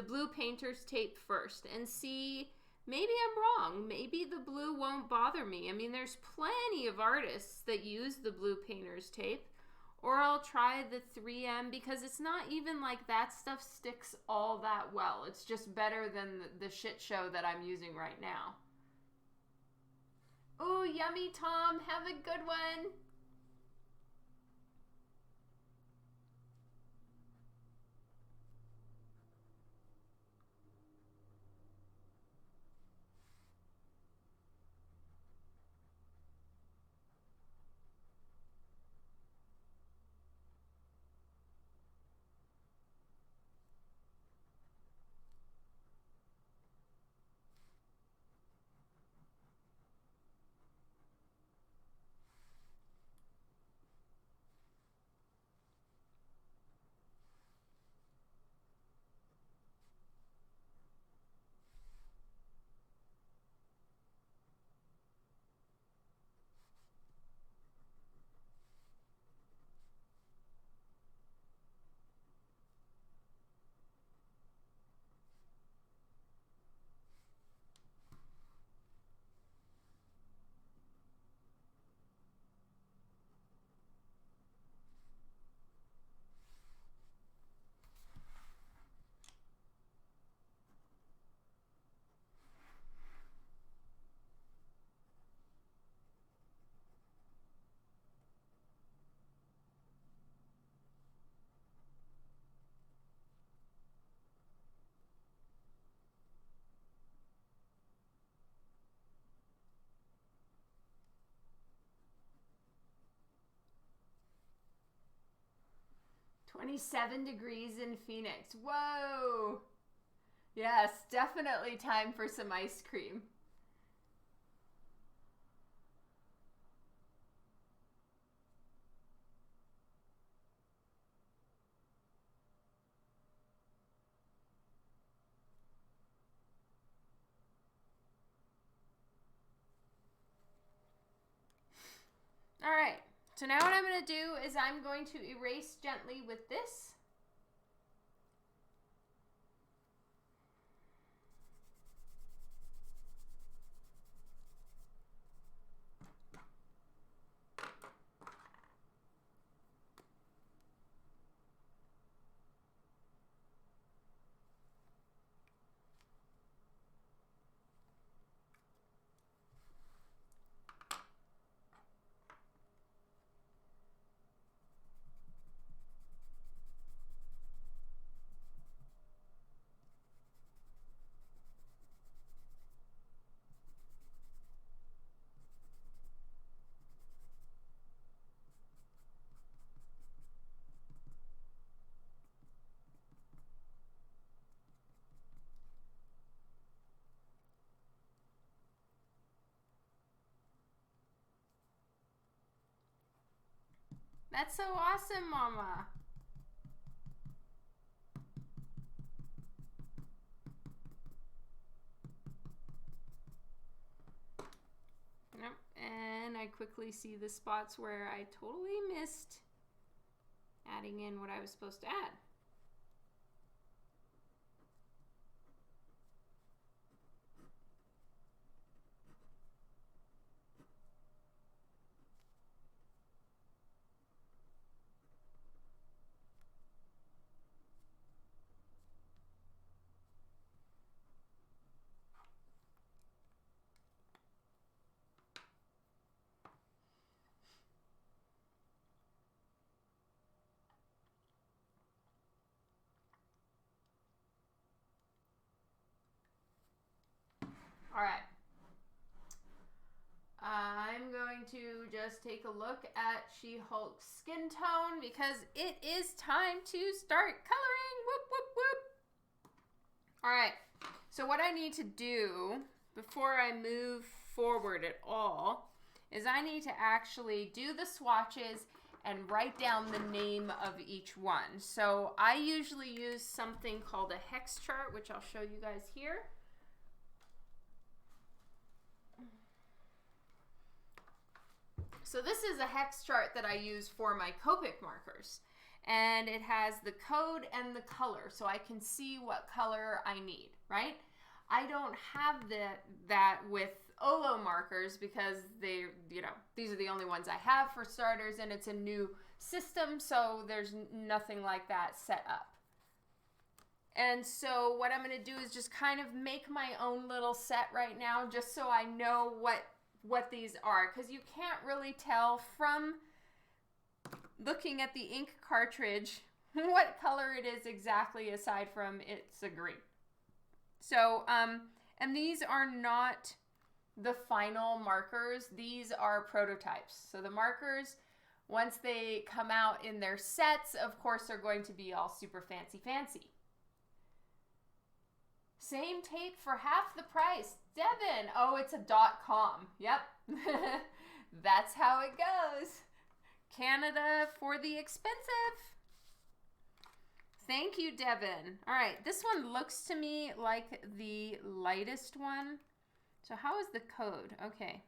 blue painter's tape first and see, maybe I'm wrong. Maybe the blue won't bother me. I mean, there's plenty of artists that use the blue painter's tape. Or I'll try the 3M because it's not even like that stuff sticks all that well. It's just better than the shit show that I'm using right now. Ooh, yummy, Tom. Have a good one. "27 degrees in Phoenix." Whoa. Yes, definitely time for some ice cream. All right. So now what I'm going to do is I'm going to erase gently with this. That's so awesome, Mama. Yep, and I quickly see the spots where I totally missed adding in what I was supposed to add. All right. I'm going to just take a look at She-Hulk's skin tone because it is time to start coloring. Whoop, whoop, whoop. All right. So what I need to do before I move forward at all is I need to actually do the swatches and write down the name of each one. So I usually use something called a hex chart, which I'll show you guys here. So this is a hex chart that I use for my Copic markers. And it has the code and the color, so I can see what color I need, right? I don't have that with OLO markers because they, these are the only ones I have for starters, and it's a new system, so there's nothing like that set up. And so what I'm going to do is just kind of make my own little set right now, just so I know what these are, because you can't really tell from looking at the ink cartridge what color it is exactly, aside from it's a green. So, and these are not the final markers. These are prototypes. So the markers, once they come out in their sets, of course, are going to be all super fancy. Same tape for half the price. Devin, oh, it's a .com. Yep, that's how it goes. Canada for the expensive. Thank you, Devin. All right, this one looks to me like the lightest one. So how is the code? Okay.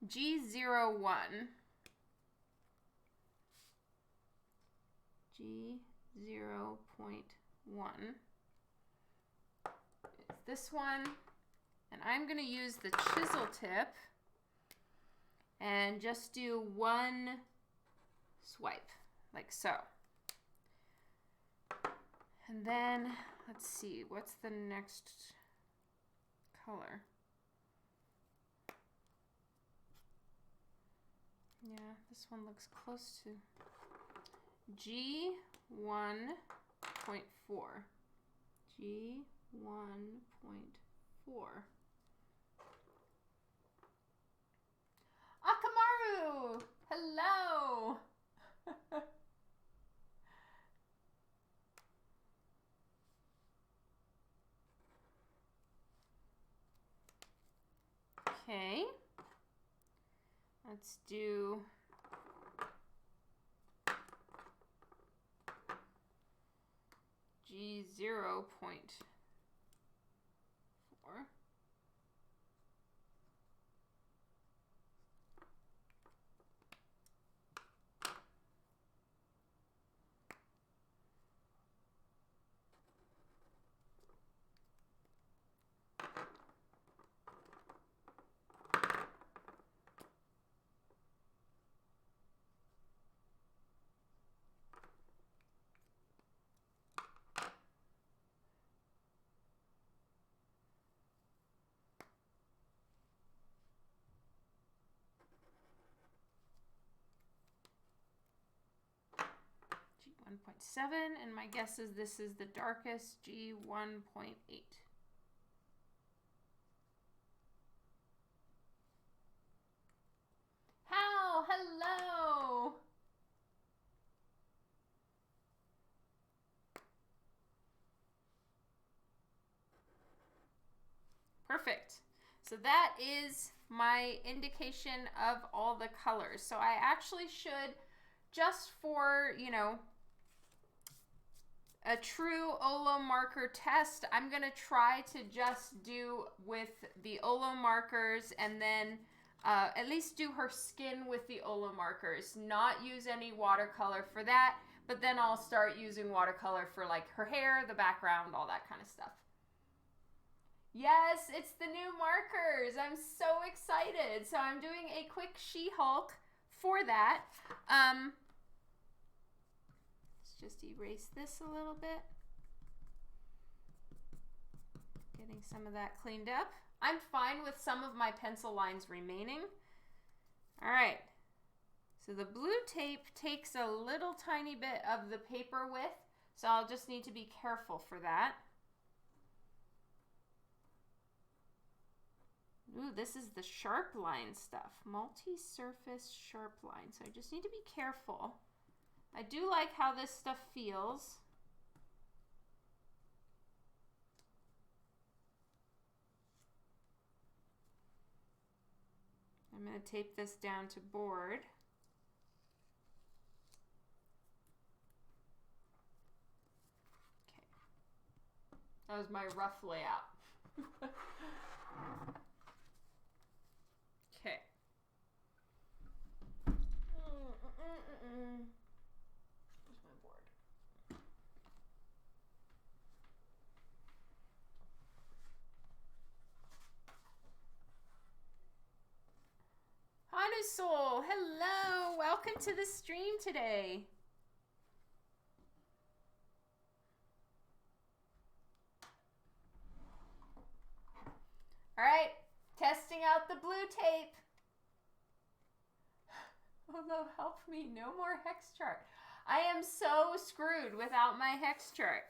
G01. G0.1. It's this one. And I'm going to use the chisel tip and just do one swipe, like so. And then, let's see, what's the next color? Yeah, this one looks close to G1.4. G1.4. Akamaru! Hello! Okay. Let's do G0.4. G1.7, and my guess is this is the darkest, G1.8. How? Hello! Perfect. So that is my indication of all the colors. So I actually should, just for, a true OLO marker test, I'm going to try to just do with the OLO markers and then at least do her skin with the OLO markers, not use any watercolor for that, but then I'll start using watercolor for like her hair, the background, all that kind of stuff. Yes, it's the new markers. I'm so excited. So I'm doing a quick She-Hulk for that. Let's just erase this a little bit. Getting some of that cleaned up. I'm fine with some of my pencil lines remaining. All right. So the blue tape takes a little tiny bit of the paper width, so I'll just need to be careful for that. Ooh, this is the sharp line stuff. Multi-surface sharp line. So I just need to be careful. I do like how this stuff feels. I'm going to tape this down to board. Okay. That was my rough layout. Okay. Where's my board? Hanusol, hello! Welcome to the stream today. All right, testing out the blue tape. Oh no, help me, no more hex chart. I am so screwed without my hex chart.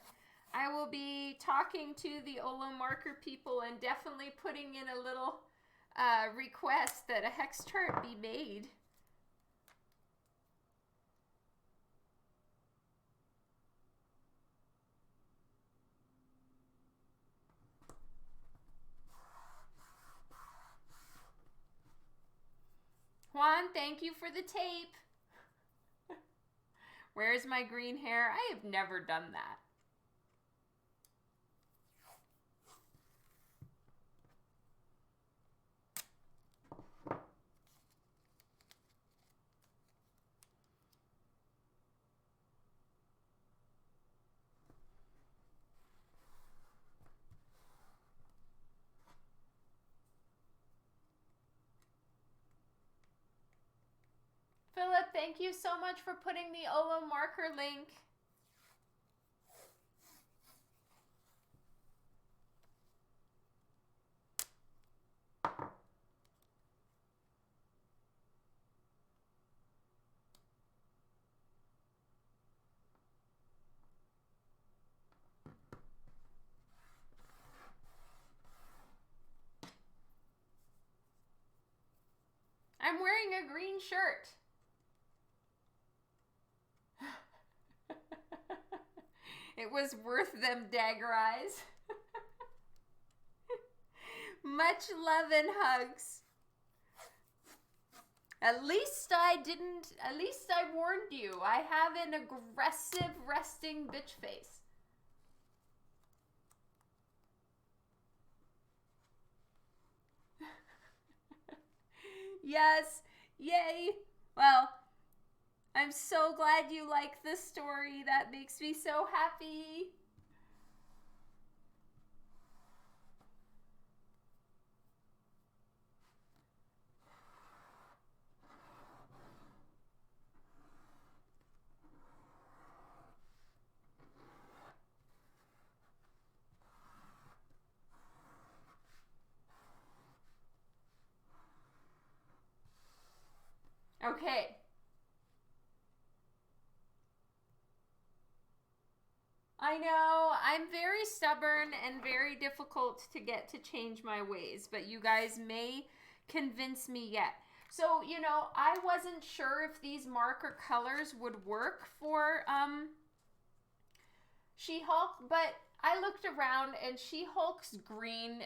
I will be talking to the OLO marker people and definitely putting in a little request that a hex chart be made. Juan, thank you for the tape. Where's my green hair? I have never done that. Philip, thank you so much for putting the OLO marker link. I'm wearing a green shirt. It was worth them dagger eyes. Much love and hugs. At least I warned you. I have an aggressive resting bitch face. Yes, yay. Well, I'm so glad you like this story. That makes me so happy. Okay. I know, I'm very stubborn and very difficult to get to change my ways, but you guys may convince me yet. So, you know, I wasn't sure if these marker colors would work for She-Hulk, but I looked around and She-Hulk's green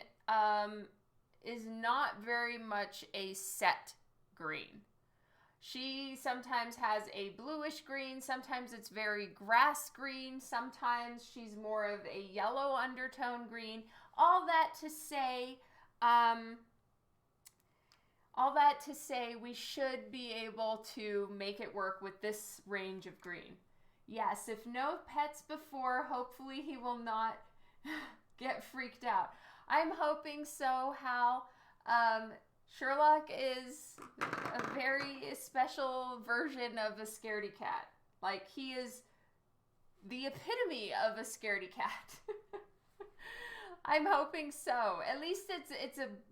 is not very much a set green. She sometimes has a bluish green, sometimes it's very grass green, sometimes she's more of a yellow undertone green. All that to say, all that to say, we should be able to make it work with this range of green. Yes, if no pets before, hopefully he will not get freaked out. I'm hoping so, Hal. Sherlock is a very special version of a scaredy cat. Like, he is the epitome of a scaredy cat. I'm hoping so. At least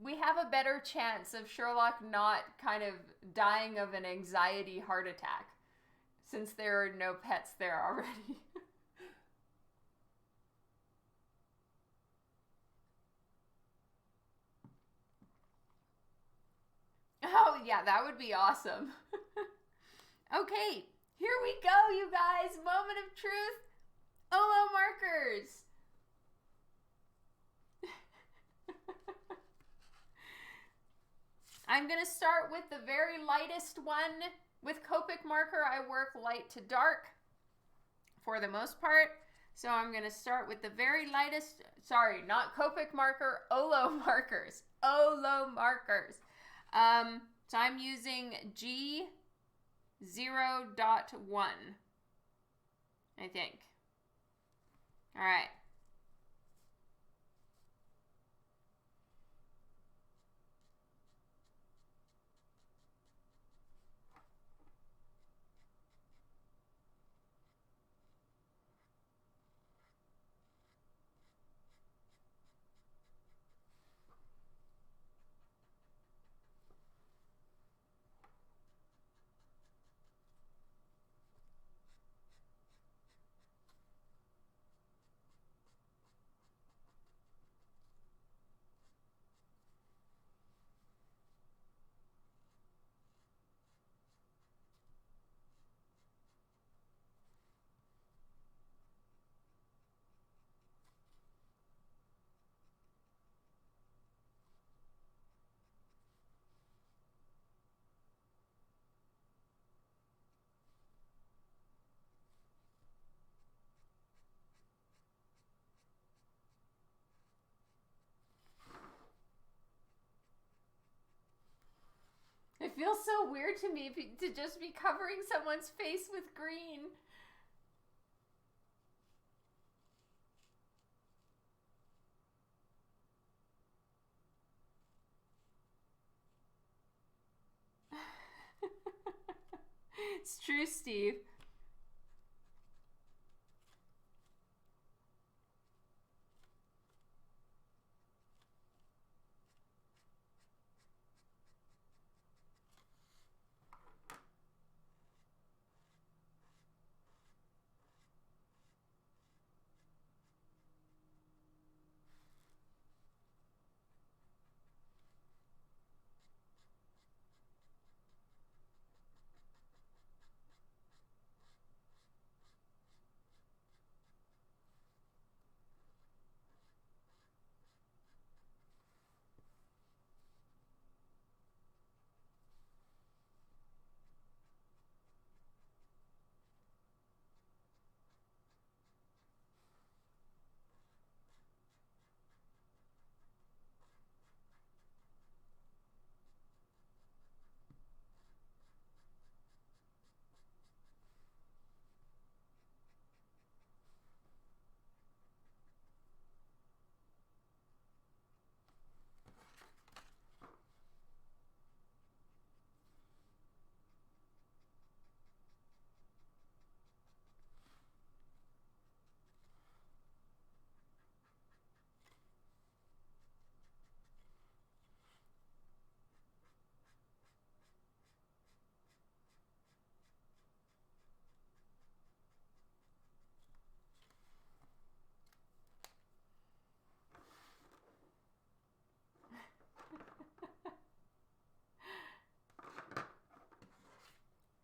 we have a better chance of Sherlock not kind of dying of an anxiety heart attack, since there are no pets there already. Oh, yeah, that would be awesome. Okay, here we go, you guys. Moment of truth. OLO markers. I'm going to start with the very lightest one. With Copic marker, I work light to dark for the most part. So I'm going to start with the very lightest, sorry, not Copic marker, OLO markers. OLO markers. So I'm using G0.1, I think. All right. It feels so weird to me to just be covering someone's face with green. It's true, Steve.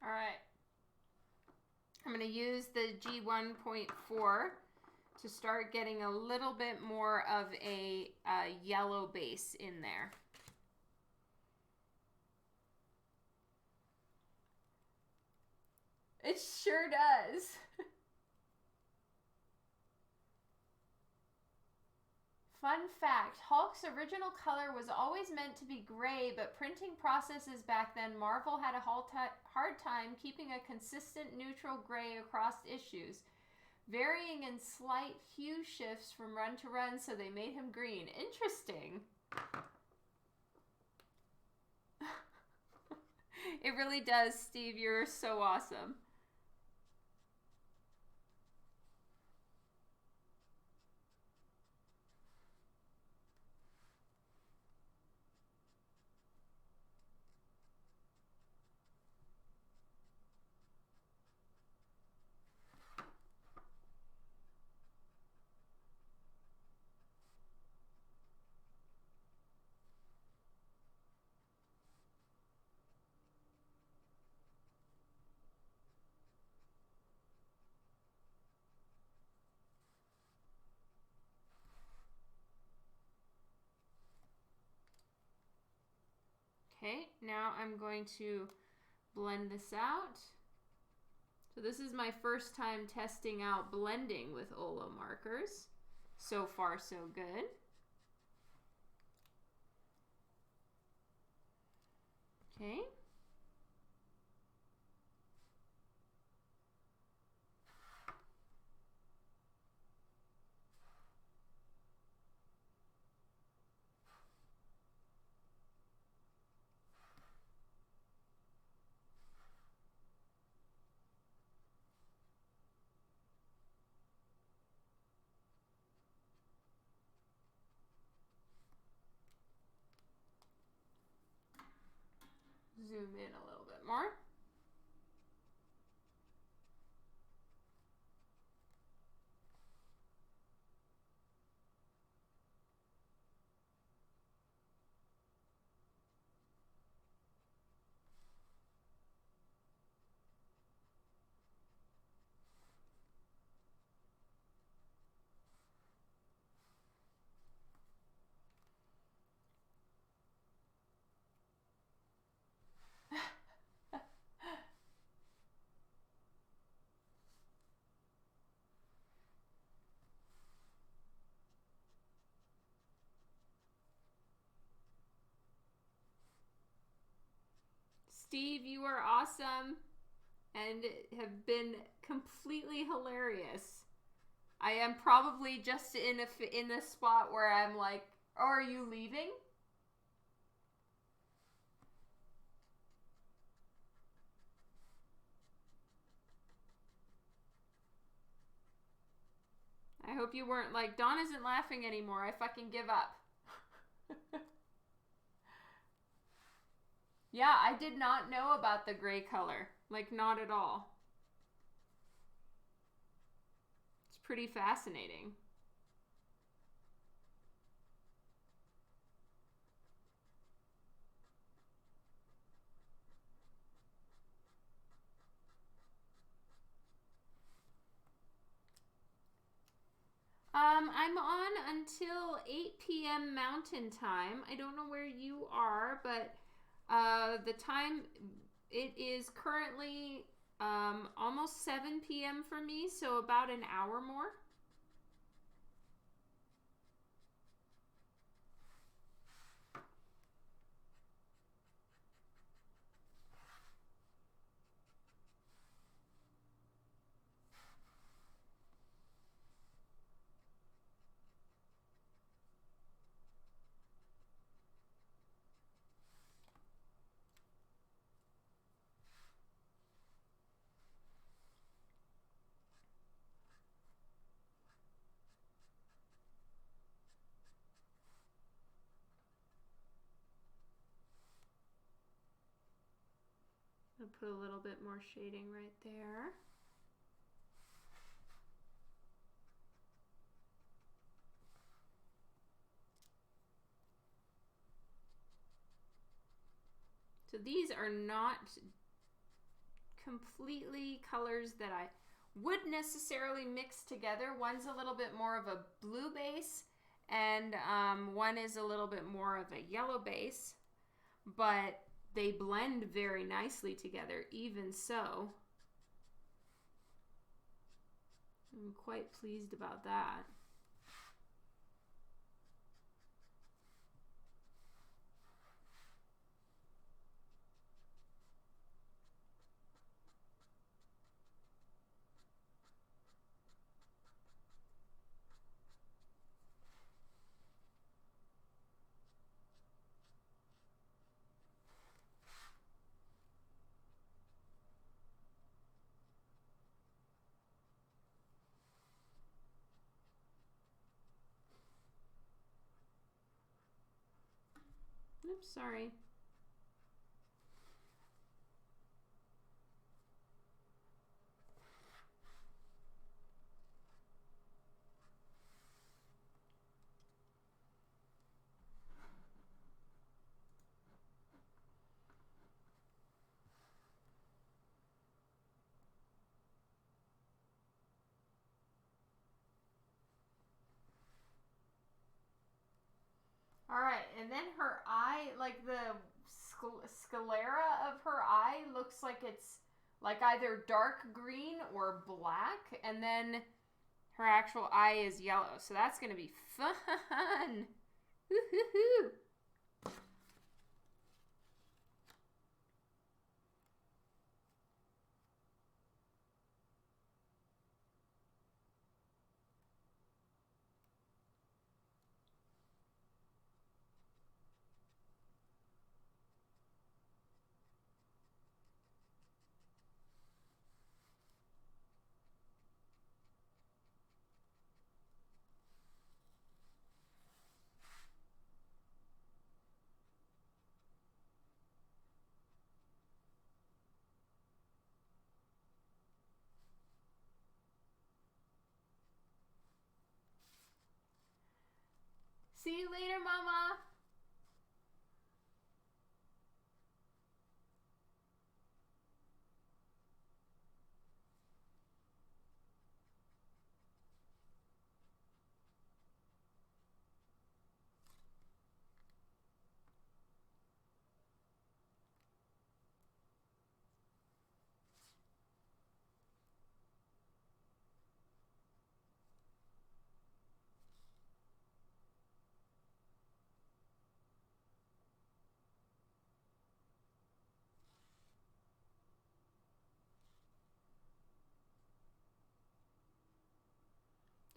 All right. I'm going to use the G1.4 to start getting a little bit more of a yellow base in there. It sure does. Fun fact, Hulk's original color was always meant to be gray, but printing processes back then, Marvel had a hard time keeping a consistent neutral gray across issues, varying in slight hue shifts from run to run, so they made him green. Interesting. It really does, Steve. You're so awesome. Okay, now I'm going to blend this out. So this is my first time testing out blending with OLO markers. So far, so good. Okay. Zoom in a little bit more. Steve, you are awesome and have been completely hilarious. I am probably just in the spot where I'm like, oh, are you leaving? I hope you weren't like, Dawn isn't laughing anymore. I fucking give up. Yeah, I did not know about the gray color. Like, not at all. It's pretty fascinating. I'm on until 8 p.m. Mountain Time. I don't know where you are, but the time, it is currently almost 7 p.m. for me, so about an hour more. I'll put a little bit more shading right there. So these are not completely colors that I would necessarily mix together. One's a little bit more of a blue base and one is a little bit more of a yellow base, but they blend very nicely together even so. I'm quite pleased about that. Oops, sorry. All right, and then her eye, like the sclera of her eye looks like it's like either dark green or black, and then her actual eye is yellow. So that's going to be fun. Woo-hoo-hoo. See you later, Mama.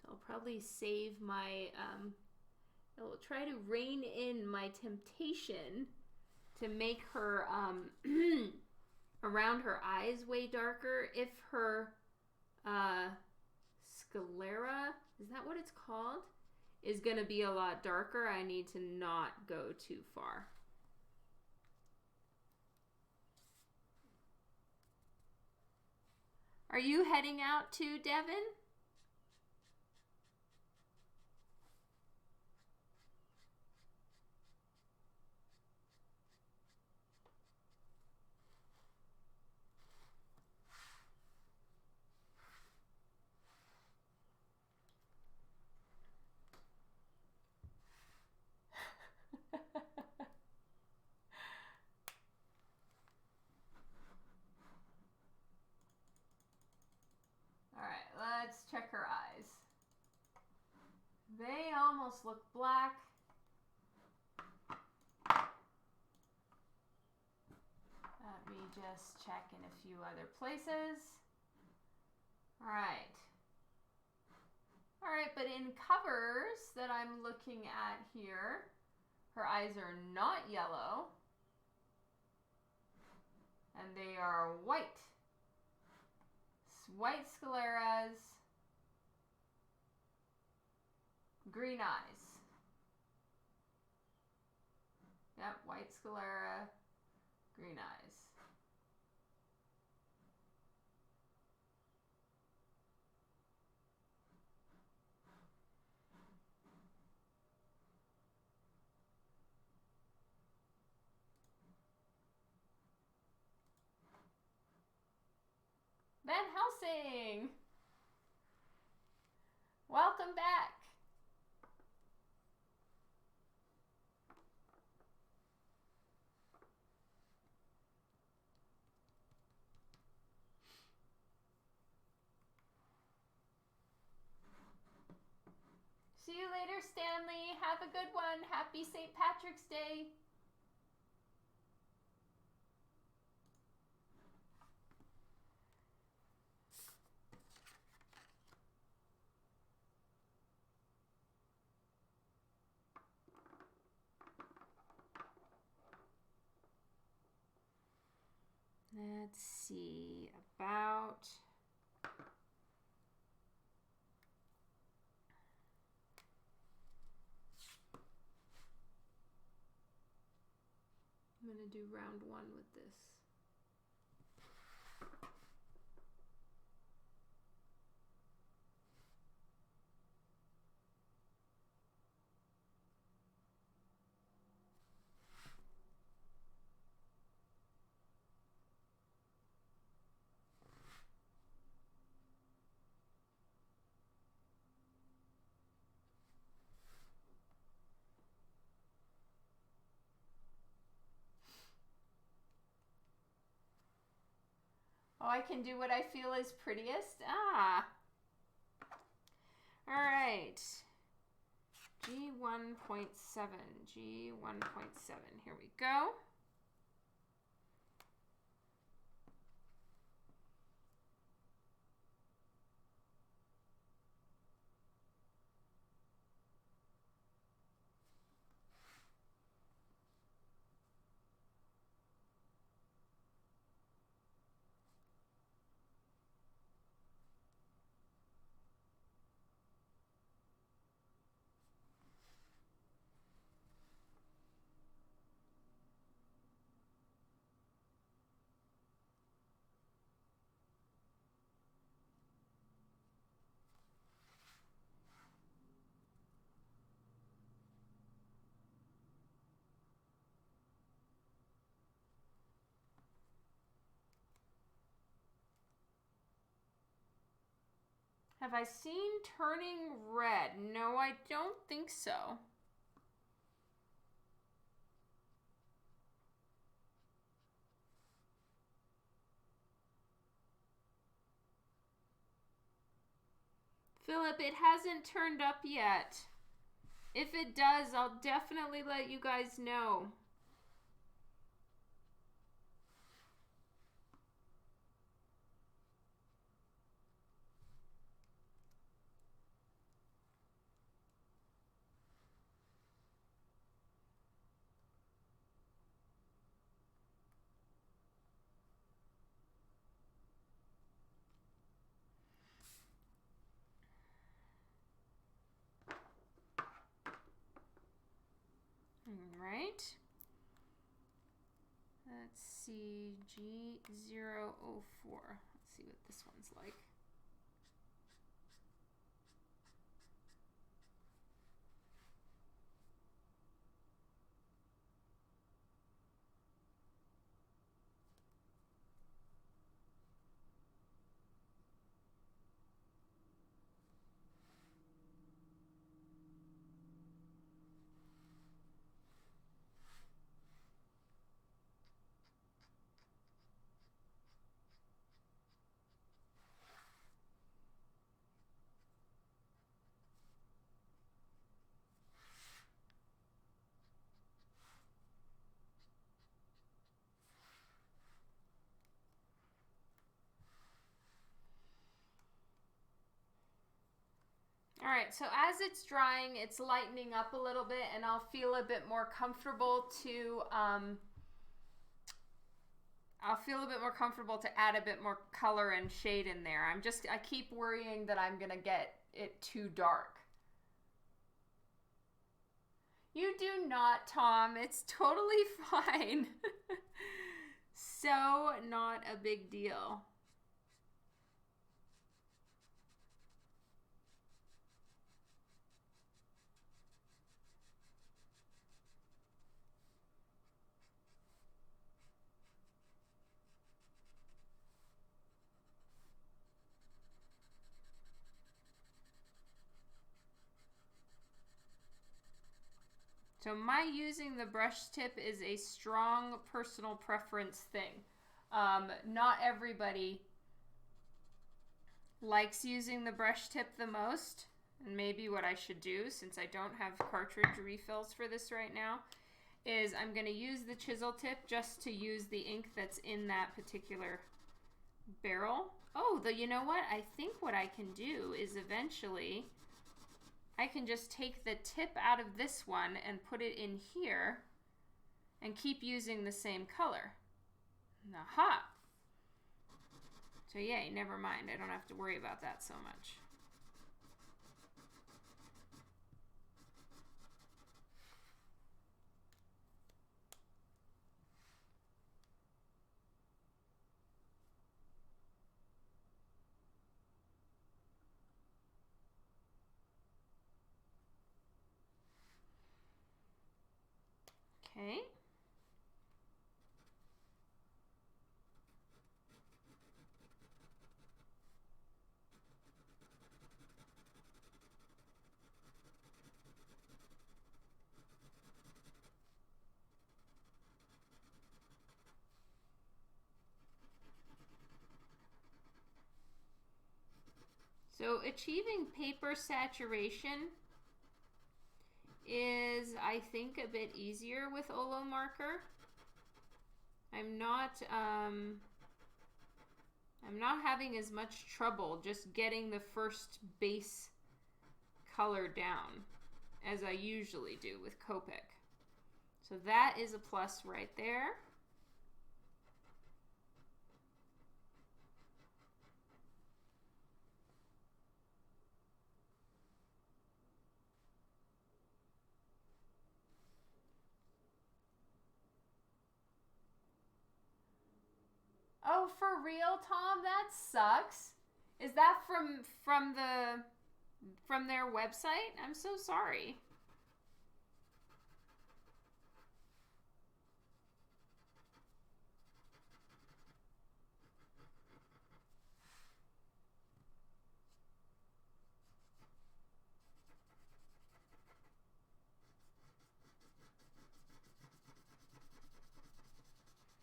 I'll probably save my, I'll try to rein in my temptation to make her, around her eyes way darker if her, sclera, is that what it's called, is going to be a lot darker. I need to not go too far. Are you heading out too, Devin? Let's check her eyes. They almost look black. Let me just check in a few other places. All right. All right, but in covers that I'm looking at here, her eyes are not yellow, and they are white. White scleras, green eyes. Yep, white sclera, green eyes. Van Helsing! Welcome back! See you later, Stanley. Have a good one. Happy St. Patrick's Day. Let's see about to do round 1 with this. Oh, I can do what I feel is prettiest? Ah. All right. G1.7. G1.7. Here we go. Have I seen turning red? No, I don't think so. Philip, it hasn't turned up yet. If it does, I'll definitely let you guys know. All right. Let's see, G004. Let's see what this one's like. All right, so as it's drying, it's lightening up a little bit, and I'll feel a bit more comfortable to add a bit more color and shade in there. I keep worrying that I'm gonna get it too dark. You do not, Tom. It's totally fine. So not a big deal. So my using the brush tip is a strong personal preference thing. Not everybody likes using the brush tip the most. And maybe what I should do, since I don't have cartridge refills for this right now, is I'm going to use the chisel tip just to use the ink that's in that particular barrel. Oh, you know what? I think what I can do is eventually I can just take the tip out of this one and put it in here and keep using the same color. Aha! So yay, never mind. I don't have to worry about that so much. Okay. So achieving paper saturation is, I think, a bit easier with OLO marker. I'm not having as much trouble just getting the first base color down as I usually do with Copic. So that is a plus right there. Oh, for real, Tom? That sucks. Is that from their website? I'm so sorry.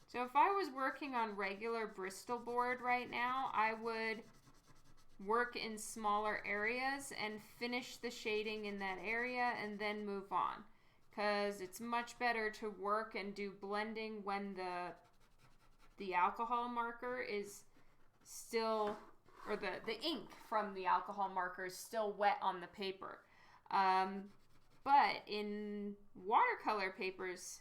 So if I was working on regular Bristol board right now, I would work in smaller areas and finish the shading in that area and then move on. Because it's much better to work and do blending when the alcohol marker is still, or the ink from the alcohol marker is still wet on the paper. But in watercolor paper's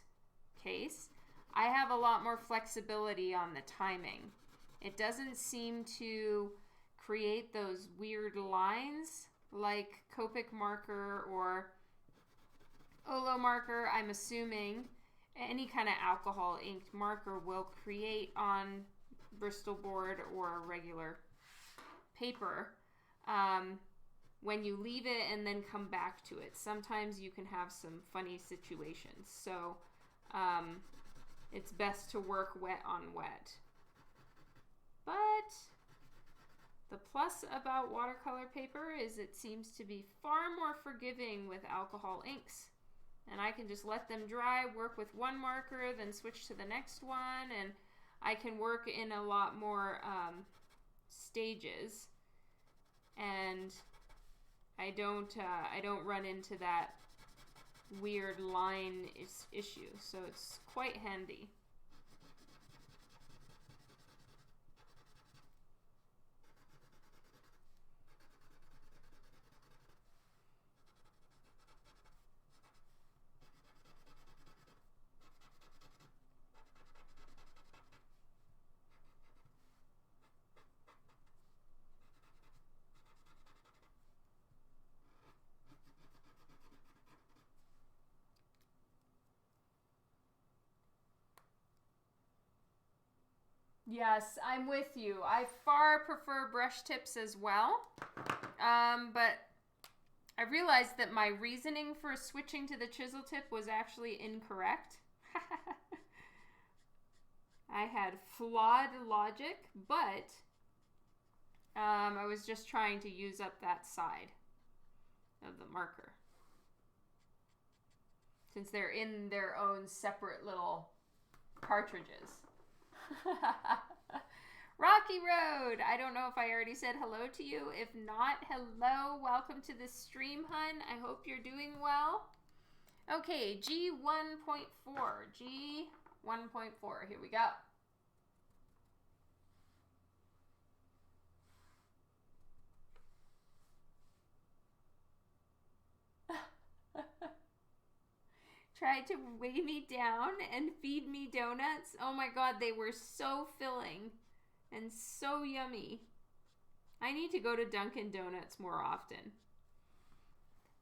case, I have a lot more flexibility on the timing. It doesn't seem to create those weird lines like Copic marker or OLO marker. I'm assuming any kind of alcohol inked marker will create on Bristol board or regular paper when you leave it and then come back to it. Sometimes you can have some funny situations. So it's best to work wet on wet. But the plus about watercolor paper is it seems to be far more forgiving with alcohol inks. And I can just let them dry, work with one marker, then switch to the next one, and I can work in a lot more stages. And I don't run into that weird line issue, so it's quite handy. Yes, I'm with you. I far prefer brush tips as well. But I realized that my reasoning for switching to the chisel tip was actually incorrect. I had flawed logic, but I was just trying to use up that side of the marker, since they're in their own separate little cartridges. Rocky Road! I don't know if I already said hello to you. If not, hello. Welcome to the stream, hun. I hope you're doing well. Okay, G1.4. G1.4. Here we go. Tried to weigh me down and feed me donuts. Oh my god, they were so filling and so yummy. I need to go to Dunkin' Donuts more often.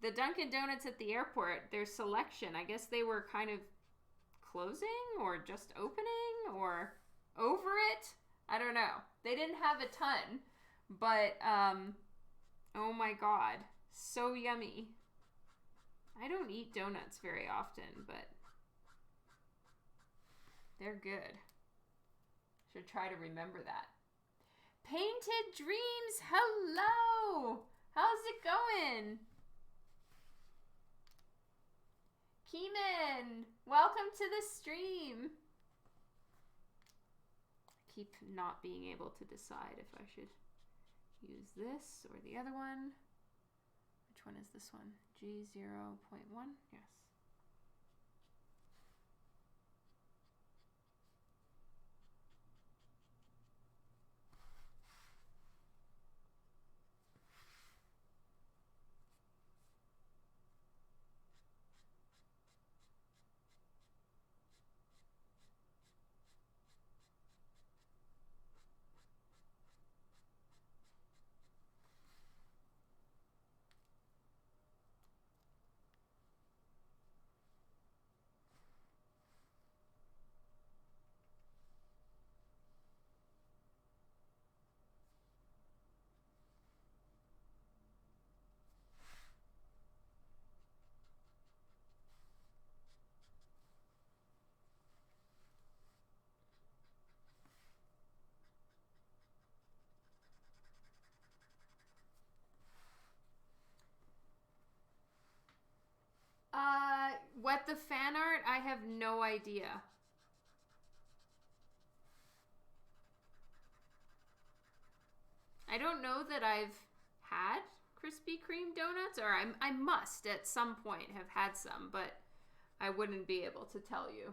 The Dunkin' Donuts at the airport, their selection, I guess they were kind of closing or just opening or over it. I don't know. They didn't have a ton, but oh my god, so yummy. I don't eat donuts very often, but They're good. Should try to remember that. Painted Dreams, hello! How's it going? Keeman, welcome to the stream. I keep not being able to decide if I should use this or the other one. Which one is this one? G0.1? Yes. What the fan art? I have no idea. I don't know that I've had Krispy Kreme donuts, or I must at some point have had some, but I wouldn't be able to tell you.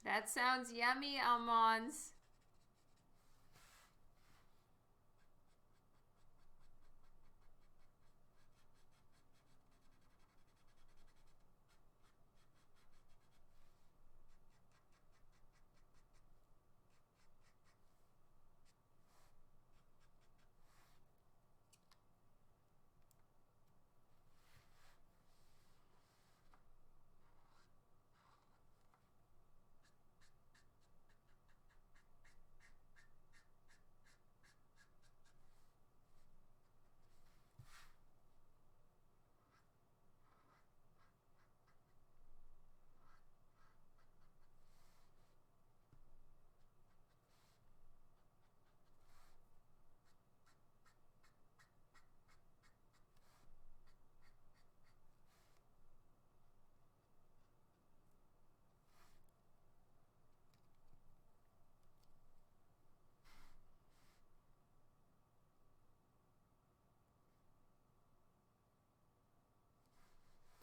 That sounds yummy, almonds.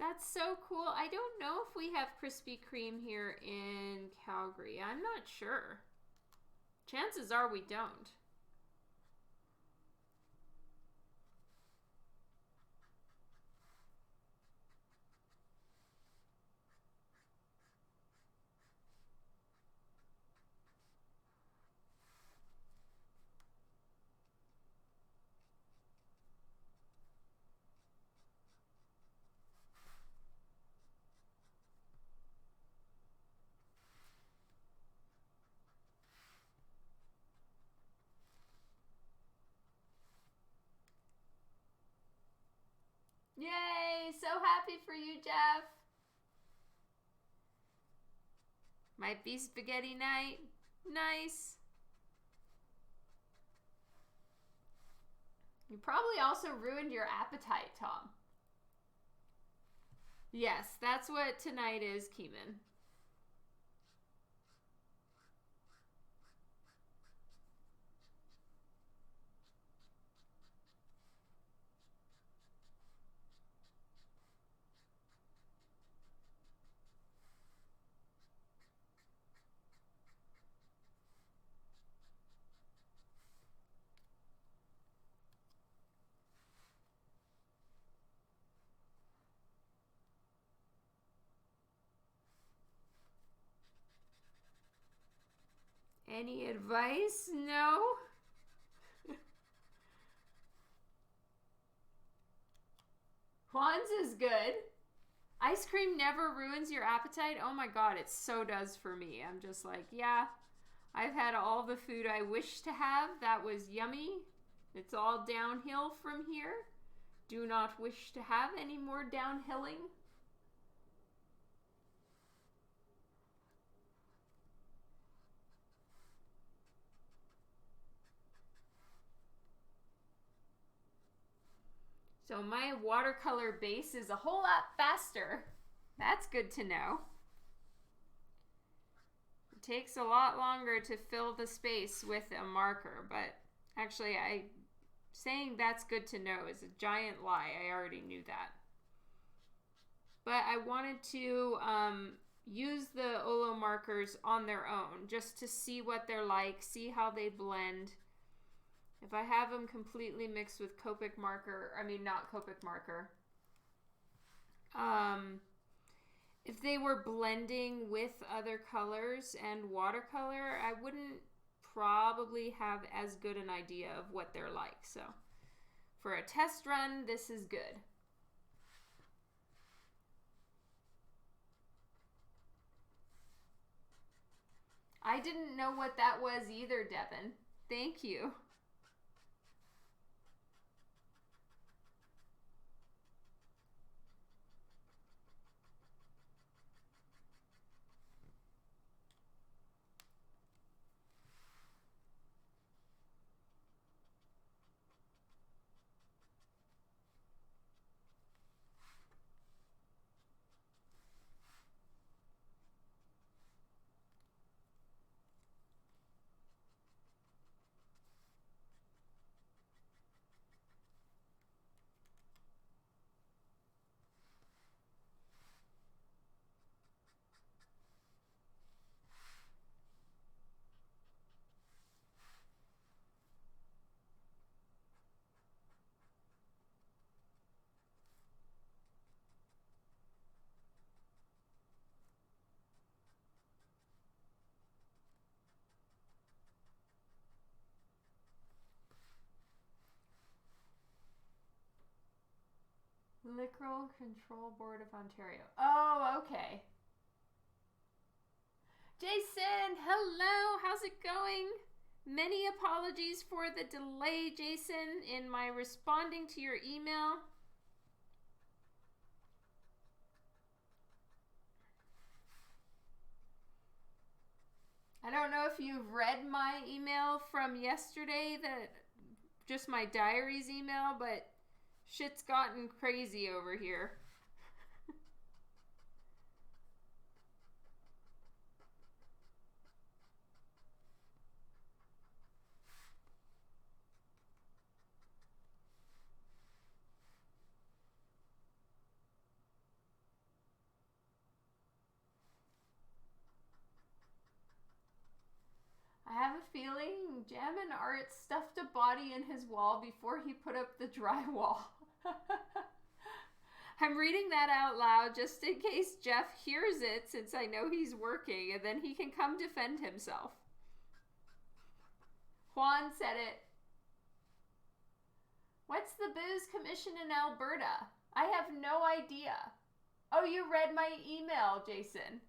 That's so cool. I don't know if we have Krispy Kreme here in Calgary. I'm not sure. Chances are we don't. Yay! So happy for you, Jeff. Might be spaghetti night. Nice. You probably also ruined your appetite, Tom. Yes, that's what tonight is, Keeman. Any advice? No? Juan's is good. Ice cream never ruins your appetite. Oh my god, it so does for me. I'm just like, yeah, I've had all the food I wish to have. That was yummy. It's all downhill from here. Do not wish to have any more downhilling. So my watercolor base is a whole lot faster. That's good to know. It takes a lot longer to fill the space with a marker, but actually saying that's good to know is a giant lie. I already knew that. But I wanted to use the OLO markers on their own just to see what they're like, see how they blend. If I have them completely mixed with Copic marker, not Copic marker, if they were blending with other colors and watercolor, I wouldn't probably have as good an idea of what they're like. So for a test run, this is good. I didn't know what that was either, Devin. Thank you. Liquor Control Board of Ontario. Oh, okay. Jason, hello. How's it going? Many apologies for the delay, Jason, in my responding to your email. I don't know if you've read my email from yesterday, just my diaries email, but shit's gotten crazy over here. I have a feeling Jam and Art stuffed a body in his wall before he put up the drywall. I'm reading that out loud just in case Jeff hears it, since I know he's working, and then he can come defend himself. Juan said it. What's the Booze Commission in Alberta? I have no idea. Oh, you read my email, Jason.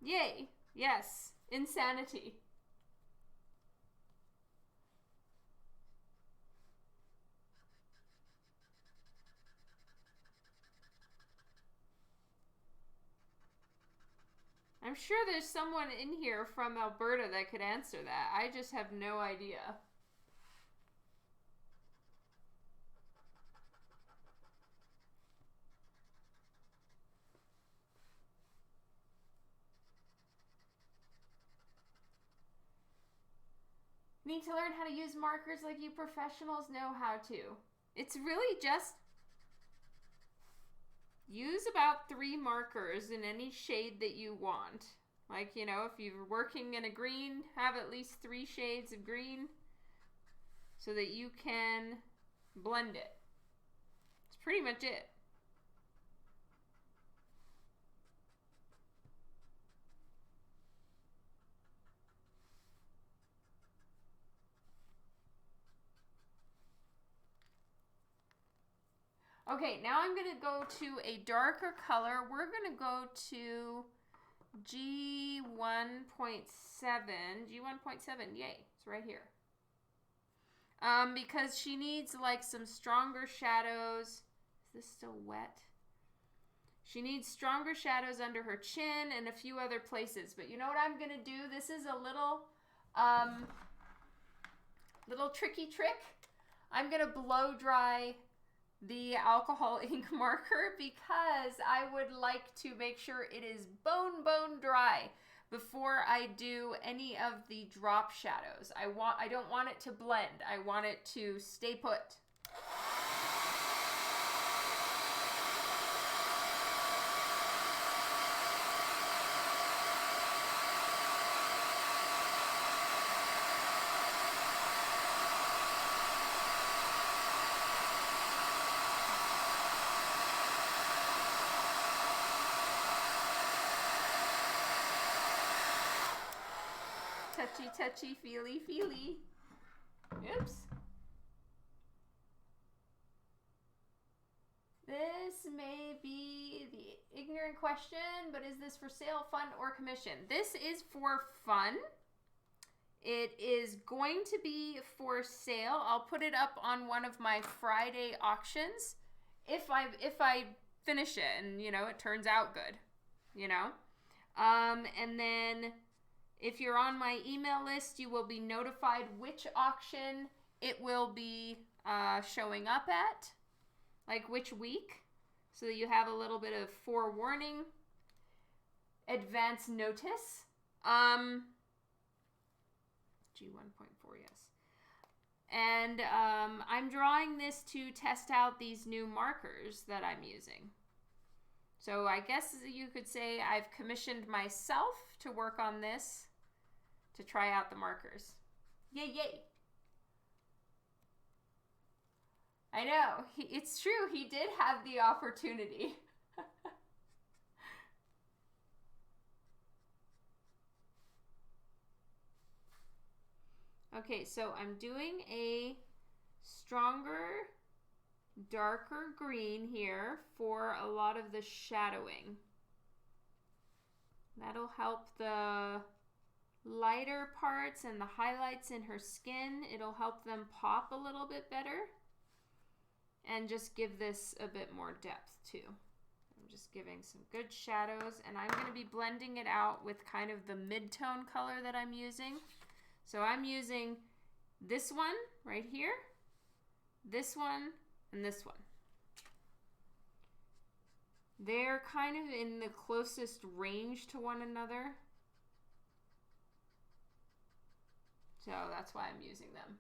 Yay. Yes. Insanity. I'm sure there's someone in here from Alberta that could answer that. I just have no idea. Need to learn how to use markers like you professionals know how to. It's really just use about 3 markers in any shade that you want. Like, you know, if you're working in a green, have at least 3 shades of green so that you can blend it. That's pretty much it. Okay, now I'm going to go to a darker color. We're going to go to G1.7. G1.7, yay, it's right here. Because she needs like some stronger shadows. Is this still wet? She needs stronger shadows under her chin and a few other places. But you know what I'm going to do? This is a little tricky trick. I'm going to blow dry the alcohol ink marker because I would like to make sure it is bone dry before I do any of the drop shadows. I don't want it to blend. I want it to stay put. Touchy, feely. Oops. This may be the ignorant question, but is this for sale, fun, or commission? This is for fun. It is going to be for sale. I'll put it up on one of my Friday auctions if I finish it and, you know, it turns out good, you know. And then if you're on my email list, you will be notified which auction it will be showing up at, like which week, so that you have a little bit of forewarning, advance notice. G1.4, yes. And I'm drawing this to test out these new markers that I'm using. So I guess you could say I've commissioned myself to work on this to try out the markers. Yay. I know, it's true, he did have the opportunity. Okay, so I'm doing a stronger, darker green here for a lot of the shadowing. That'll help the lighter parts and the highlights in her skin. It'll help them pop a little bit better and just give this a bit more depth too. I'm just giving some good shadows, and I'm going to be blending it out with kind of the mid-tone color that I'm using. So I'm using this one right here, this one, and this one. They're kind of in the closest range to one another. So that's why I'm using them.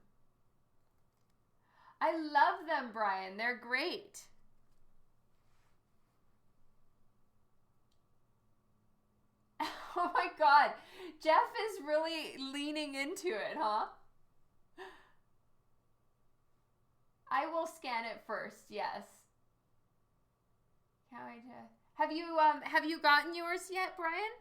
I love them, Brian. They're great. Oh my God. Jeff is really leaning into it, huh? I will scan it first, yes. Have you gotten yours yet, Brian?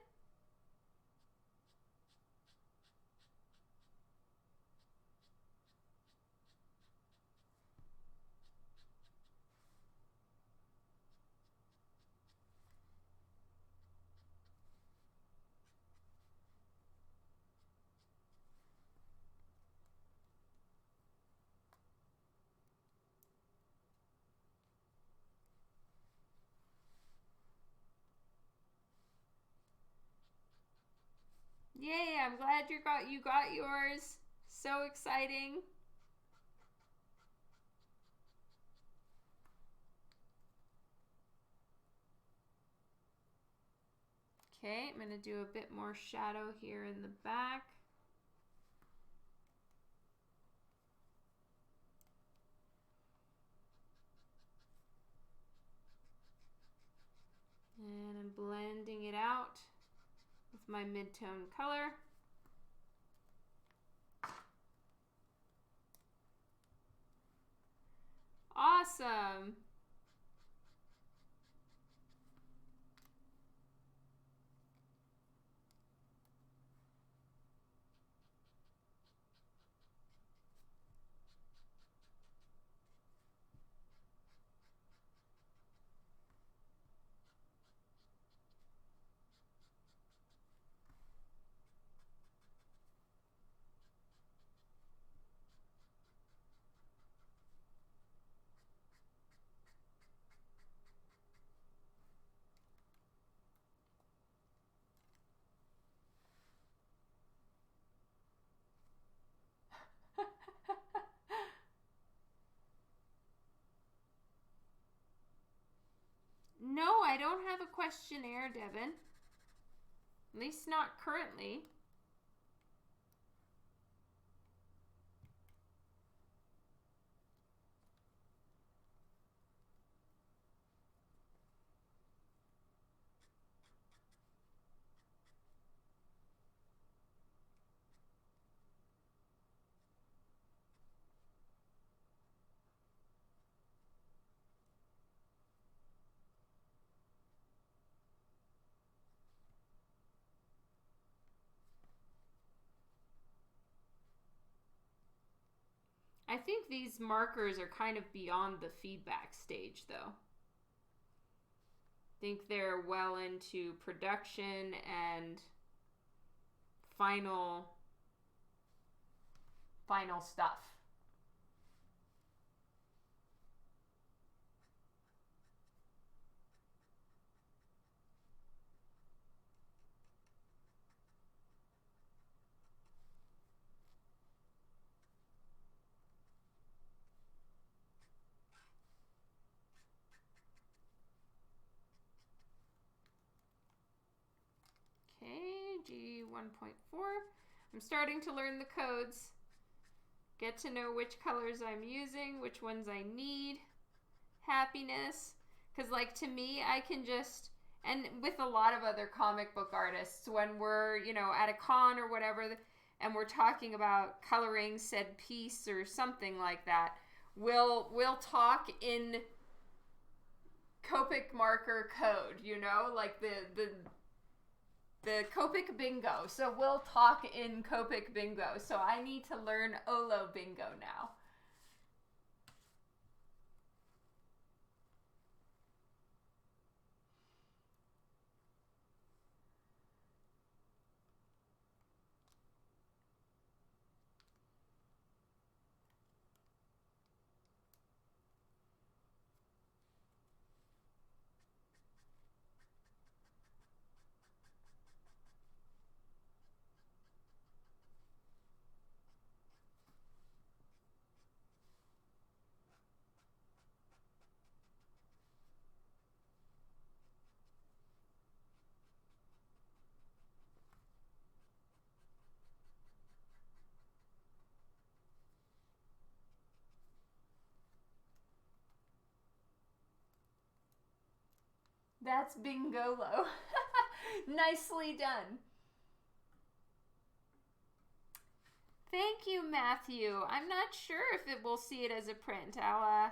I'm glad you got yours. So exciting. Okay, I'm going to do a bit more shadow here in the back. And I'm blending it out with my mid-tone color. Awesome. No, I don't have a questionnaire, Devin. At least not currently. I think these markers are kind of beyond the feedback stage, though. I think they're well into production and final stuff. Okay, G1.4. I'm starting to learn the codes. Get to know which colors I'm using, which ones I need. Happiness. Because, like, to me, I can just, and with a lot of other comic book artists, when we're, you know, at a con or whatever, and we're talking about coloring said piece or something like that, we'll talk in Copic marker code, you know, like the Copic bingo. So we'll talk in Copic bingo. So I need to learn OLO bingo now. That's bingolo. Nicely done. Thank you, Matthew. I'm not sure if it will see it as a print. I'll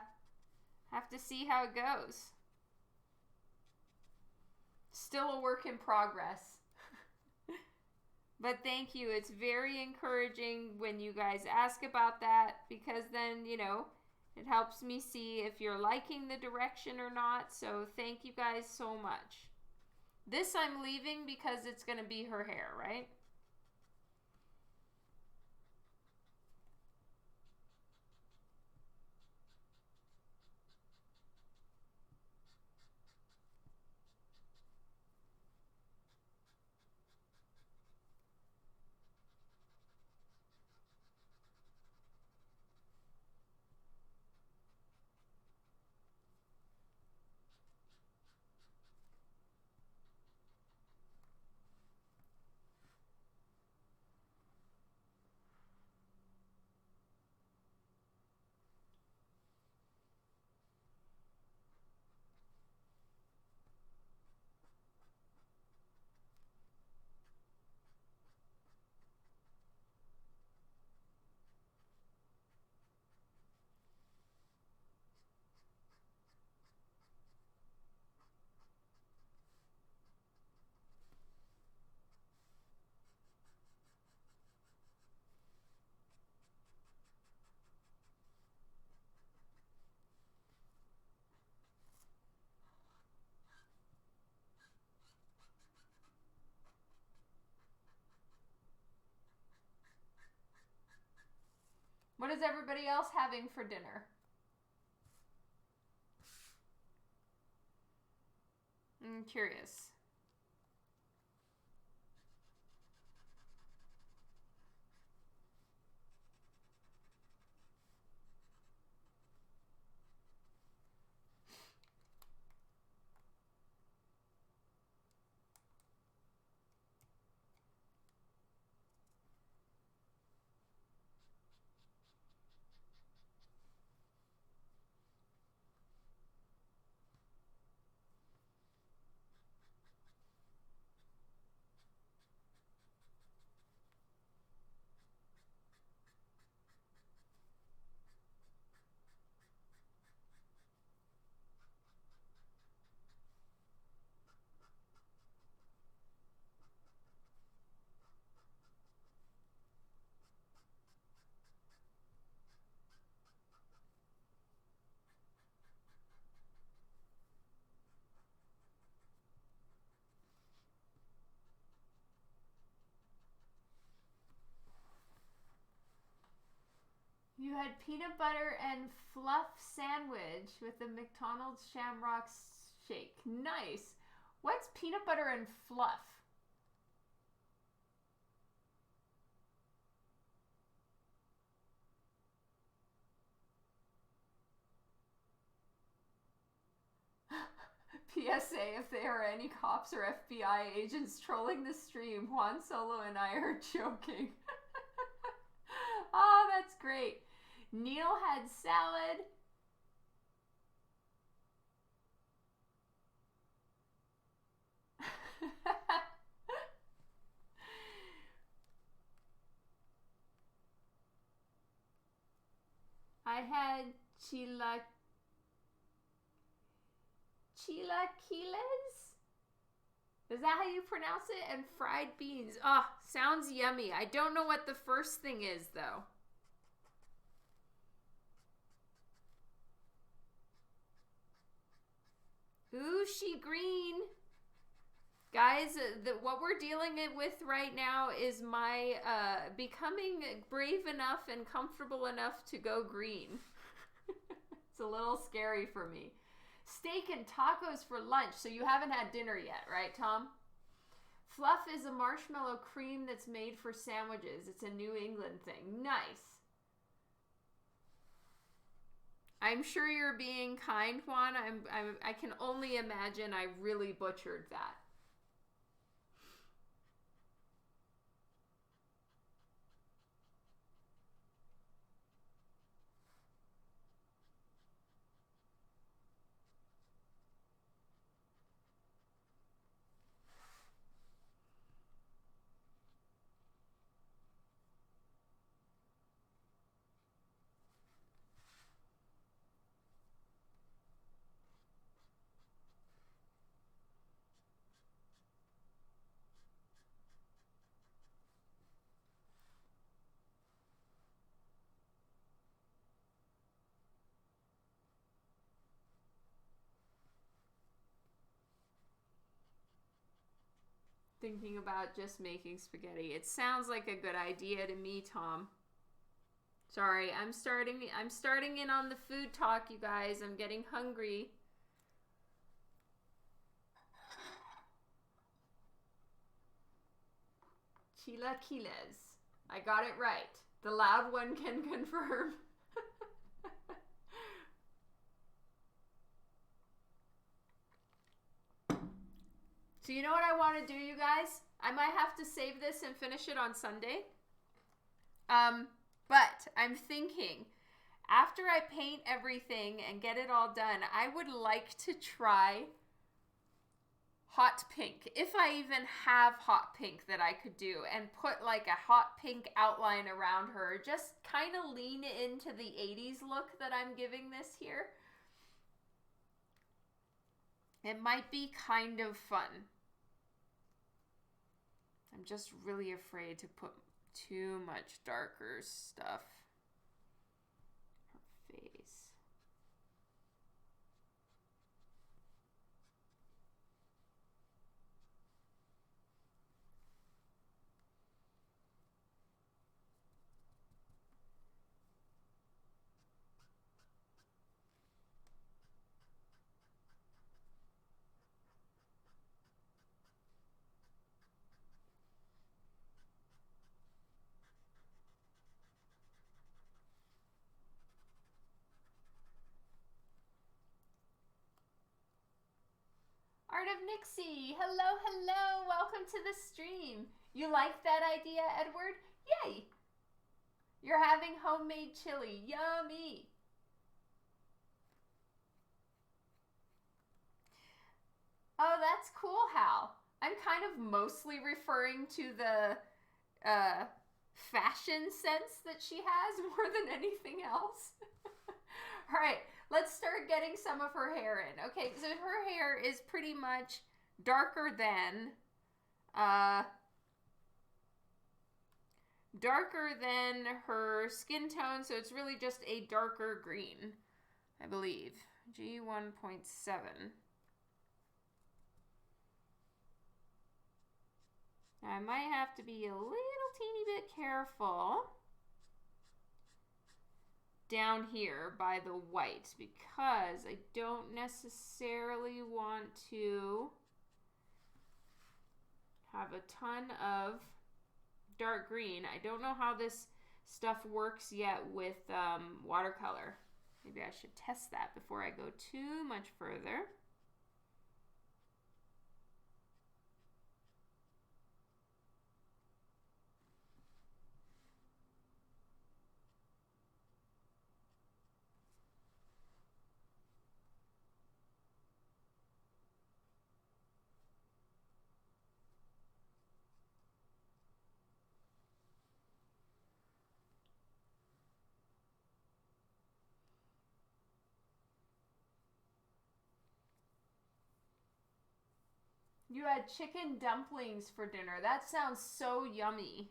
have to see how it goes. Still a work in progress. But thank you. It's very encouraging when you guys ask about that, because then, you know, it helps me see if you're liking the direction or not. So thank you guys so much. This I'm leaving because it's going to be her hair, right? What is everybody else having for dinner? I'm curious. You had peanut butter and fluff sandwich with the McDonald's Shamrock Shake. Nice. What's peanut butter and fluff? PSA, if there are any cops or FBI agents trolling the stream, Juan Solo and I are joking. Oh, that's great. Neil had salad. I had chilaquiles? Is that how you pronounce it? And fried beans. Oh, sounds yummy. I don't know what the first thing is, though. Ooshy green. Guys, what we're dealing with right now is my becoming brave enough and comfortable enough to go green. It's a little scary for me. Steak and tacos for lunch. So you haven't had dinner yet, right, Tom? Fluff is a marshmallow cream that's made for sandwiches. It's a New England thing. Nice. I'm sure you're being kind, Juan. I can only imagine I really butchered that. Thinking about just making spaghetti. It sounds like a good idea to me, Tom. Sorry, I'm starting in on the food talk, you guys. I'm getting hungry. Chilaquiles. I got it right. The loud one can confirm. So you know what I want to do, you guys? I might have to save this and finish it on Sunday. But I'm thinking, after I paint everything and get it all done, I would like to try hot pink. If I even have hot pink that I could do, and put like a hot pink outline around her. Just kind of lean into the 80s look that I'm giving this here. It might be kind of fun. I'm just really afraid to put too much darker stuff. Her face. of Nixie. Hello, hello. Welcome to the stream. You like that idea, Edward? Yay. You're having homemade chili. Yummy. Oh, that's cool, Hal. I'm kind of mostly referring to the fashion sense that she has more than anything else. All right, let's start getting some of her hair in. Okay, so her hair is pretty much darker than her skin tone, so it's really just a darker green, I believe. G1.7. I might have to be a little teeny bit careful down here by the white because I don't necessarily want to have a ton of dark green. I don't know how this stuff works yet with watercolor. Maybe I should test that before I go too much further. You had chicken dumplings for dinner. That sounds so yummy.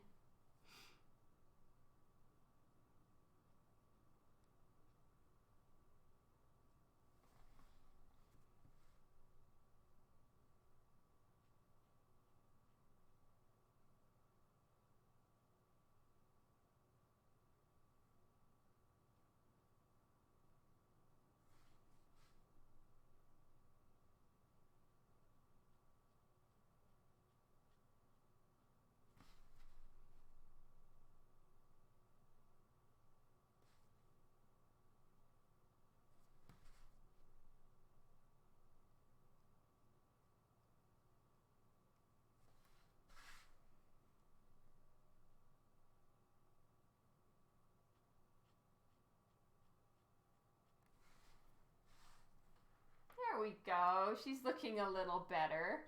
There we go. She's looking a little better.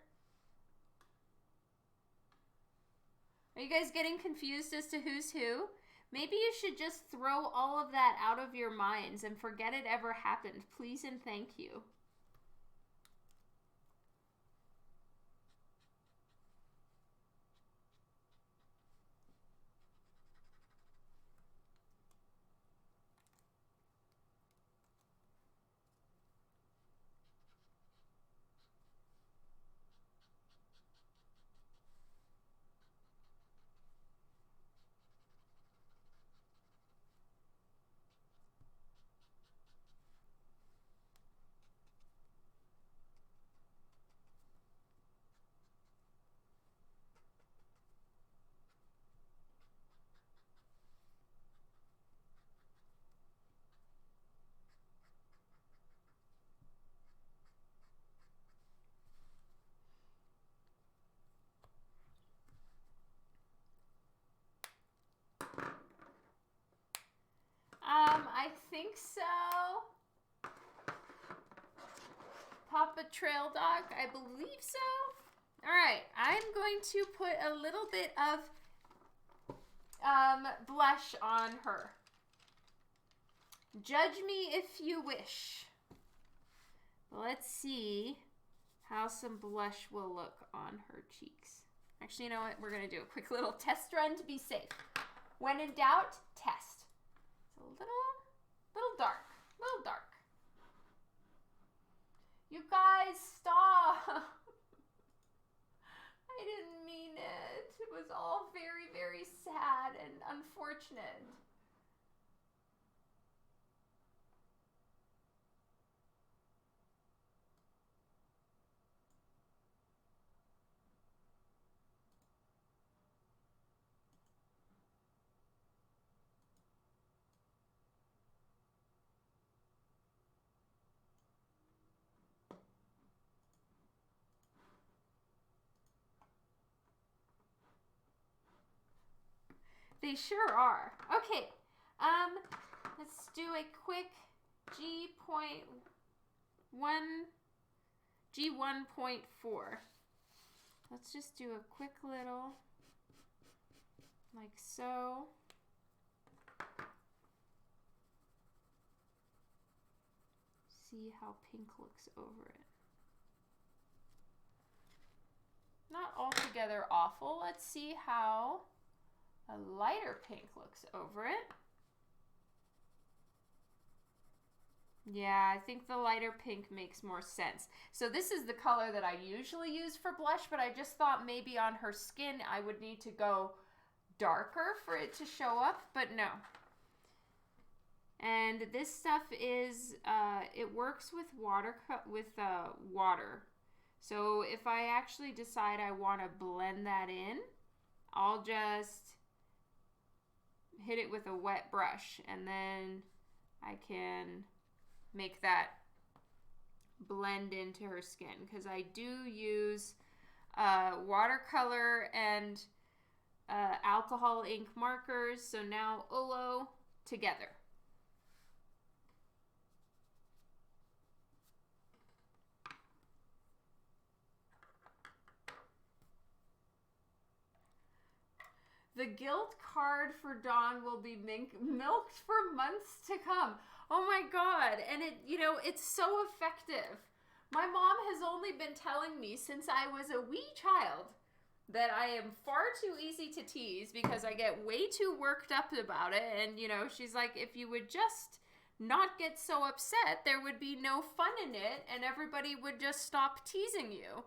Are you guys getting confused as to who's who? Maybe you should just throw all of that out of your minds and forget it ever happened. Please and thank you. I think so. Papa Trail Dog, I believe so. All right, I'm going to put a little bit of blush on her. Judge me if you wish. Let's see how some blush will look on her cheeks. Actually, you know what? We're going to do a quick little test run to be safe. When in doubt, test. It's a little dark. A little dark. You guys, stop. I didn't mean it. It was all very, very sad and unfortunate. They sure are. Okay, let's do a quick G1.4. Let's just do a quick little, like so. See how pink looks over it. Not altogether awful. Let's see how a lighter pink looks over it. Yeah, I think the lighter pink makes more sense. So this is the color that I usually use for blush, but I just thought maybe on her skin I would need to go darker for it to show up, but no. And this stuff is, it works with water. So if I actually decide I want to blend that in, I'll just hit it with a wet brush, and then I can make that blend into her skin, because I do use watercolor and alcohol ink markers, so now OLO together. The guilt card for Dawn will be milked for months to come. Oh my God. And it, you know, it's so effective. My mom has only been telling me since I was a wee child that I am far too easy to tease because I get way too worked up about it. And, you know, she's like, if you would just not get so upset, there would be no fun in it and everybody would just stop teasing you.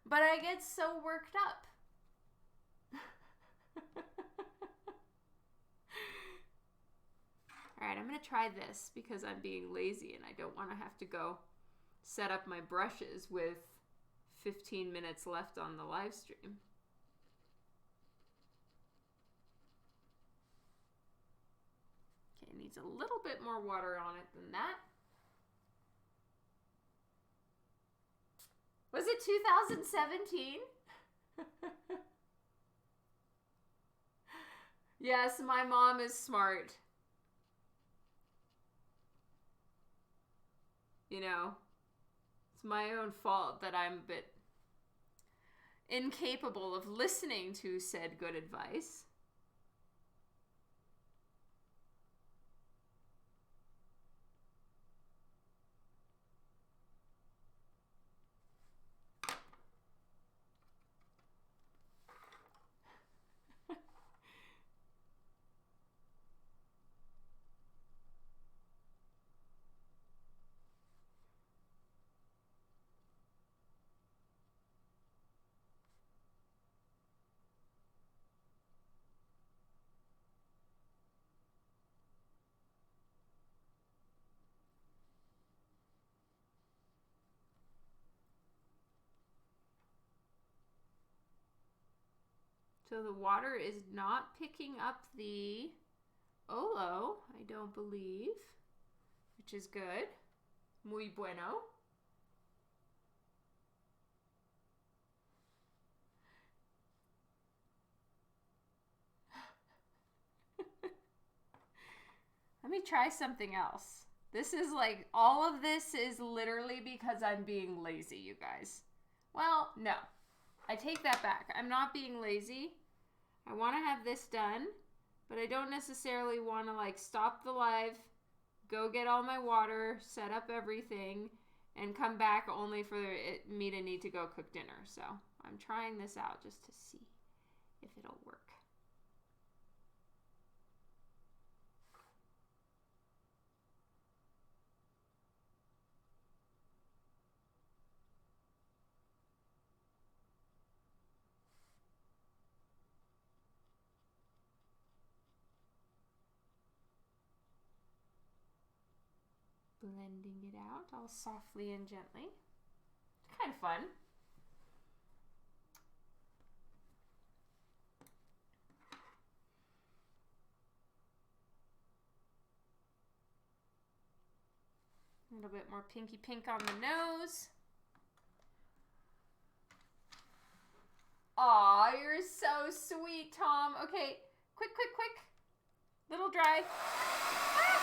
But I get so worked up. Alright, I'm going to try this because I'm being lazy and I don't want to have to go set up my brushes with 15 minutes left on the live stream. Okay, it needs a little bit more water on it than that. Was it 2017? Yes, my mom is smart. You know, it's my own fault that I'm a bit incapable of listening to said good advice. So the water is not picking up the OLO, I don't believe, which is good. Muy bueno. Let me try something else. This is like, all of this is literally because I'm being lazy, you guys. Well, no. I take that back. I'm not being lazy. I want to have this done, but I don't necessarily want to like stop the live, go get all my water, set up everything, and come back only for me to need to go cook dinner. So I'm trying this out just to see if it'll work. Blending it out all softly and gently. Kind of fun. A little bit more pinky pink on the nose. Aw, you're so sweet, Tom. Okay, Quick, quick, quick. Little dry. Ah!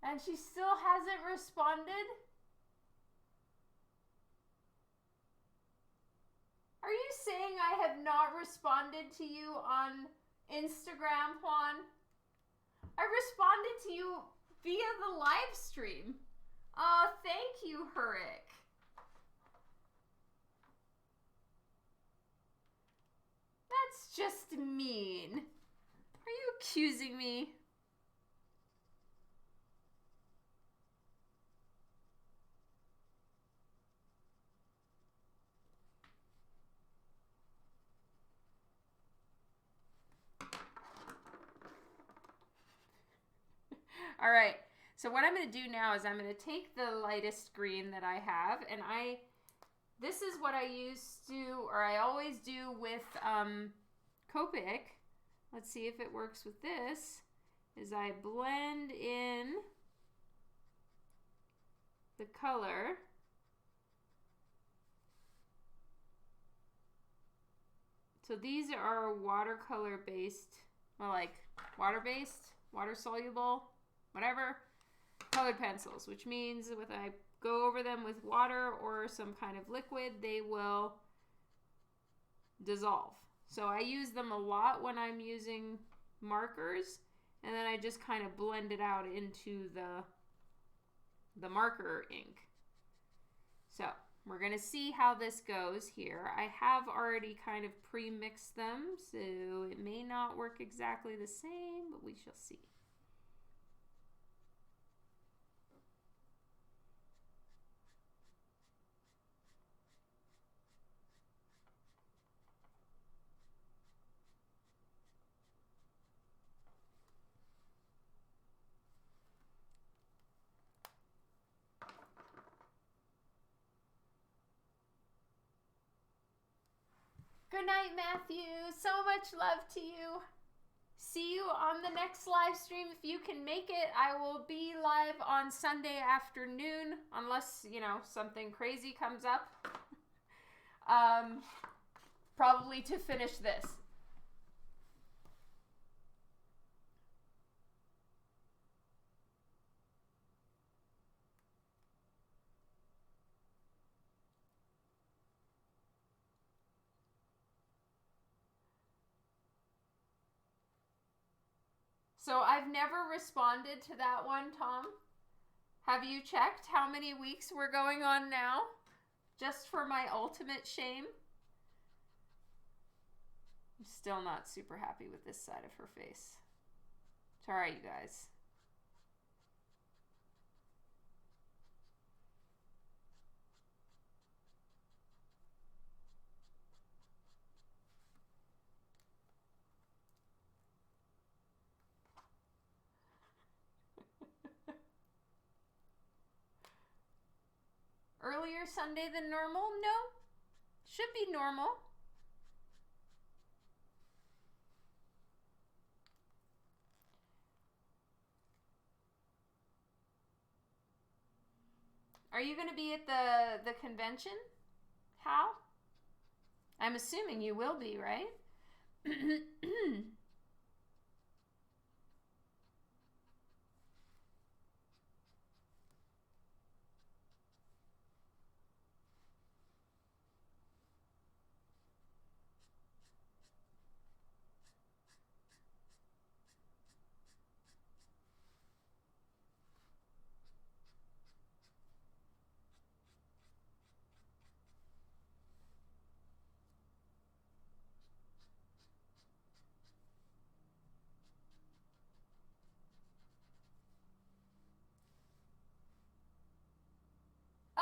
And she still hasn't responded? Are you saying I have not responded to you on Instagram, Juan? I responded to you via the live stream. Oh, thank you, Hurik. That's just mean. Are you accusing me? All right, so what I'm going to do now is I'm going to take the lightest green that I have, and this is what I used to, or I always do with Copic. Let's see if it works with this, is I blend in the color. So these are watercolor based, well, like water-based, water-soluble, whatever, colored pencils, which means when I go over them with water or some kind of liquid, they will dissolve. So I use them a lot when I'm using markers, and then I just kind of blend it out into the marker ink. So we're going to see how this goes here. I have already kind of pre-mixed them, so it may not work exactly the same, but we shall see. Good night, Matthew. So much love to you. See you on the next live stream if you can make it. I will be live on Sunday afternoon, unless, you know, something crazy comes up. Probably to finish this. So I've never responded to that one, Tom. Have you checked how many weeks we're going on now? Just for my ultimate shame. I'm still not super happy with this side of her face. It's all right, you guys. Earlier Sunday than normal? No. Should be normal. Are you going to be at the convention? How? I'm assuming you will be, right?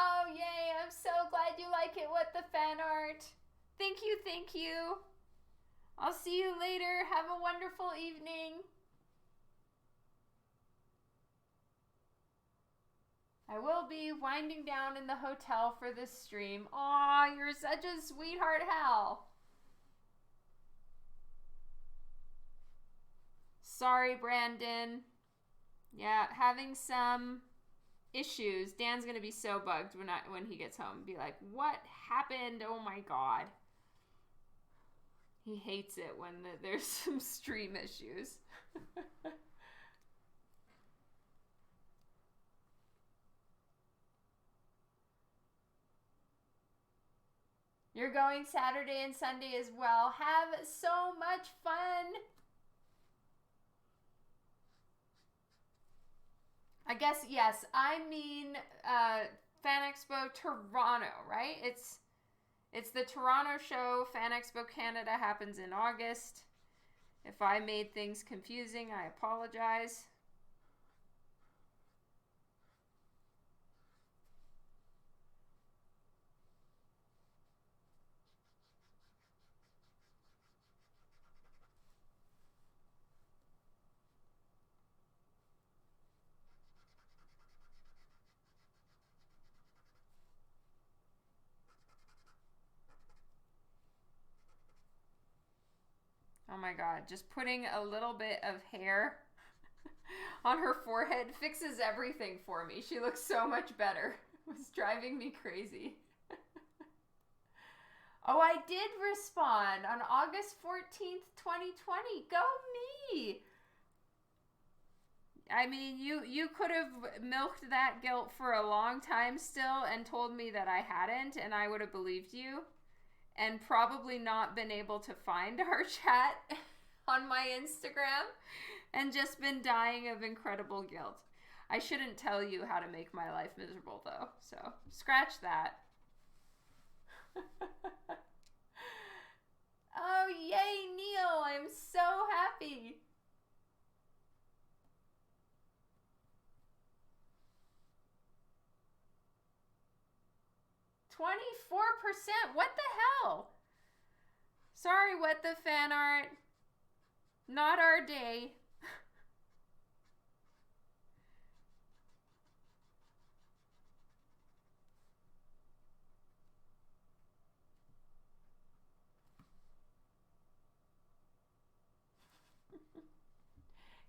Oh, yay. I'm so glad you like it. What the fan art. Thank you, thank you. I'll see you later. Have a wonderful evening. I will be winding down in the hotel for this stream. Aw, you're such a sweetheart, Hal. Sorry, Brandon. Yeah, having some issues. Dan's gonna be so bugged when he gets home. Be like, what happened? Oh my god. He hates it when there's some stream issues. You're going Saturday and Sunday as well. Have so much fun. I guess, yes, I mean Fan Expo Toronto, right? It's the Toronto show. Fan Expo Canada happens in August. If I made things confusing, I apologize. Oh my god, just putting a little bit of hair on her forehead fixes everything for me. She looks so much better. It was driving me crazy. Oh, I did respond on August 14th, 2020. Go me! I mean, you could have milked that guilt for a long time still and told me that I hadn't, and I would have believed you. And probably not been able to find our chat on my Instagram and just been dying of incredible guilt. I shouldn't tell you how to make my life miserable though, so scratch that. Oh, yay, Neil, I'm so happy. %. What the hell? Sorry, what the fan art. Not our day.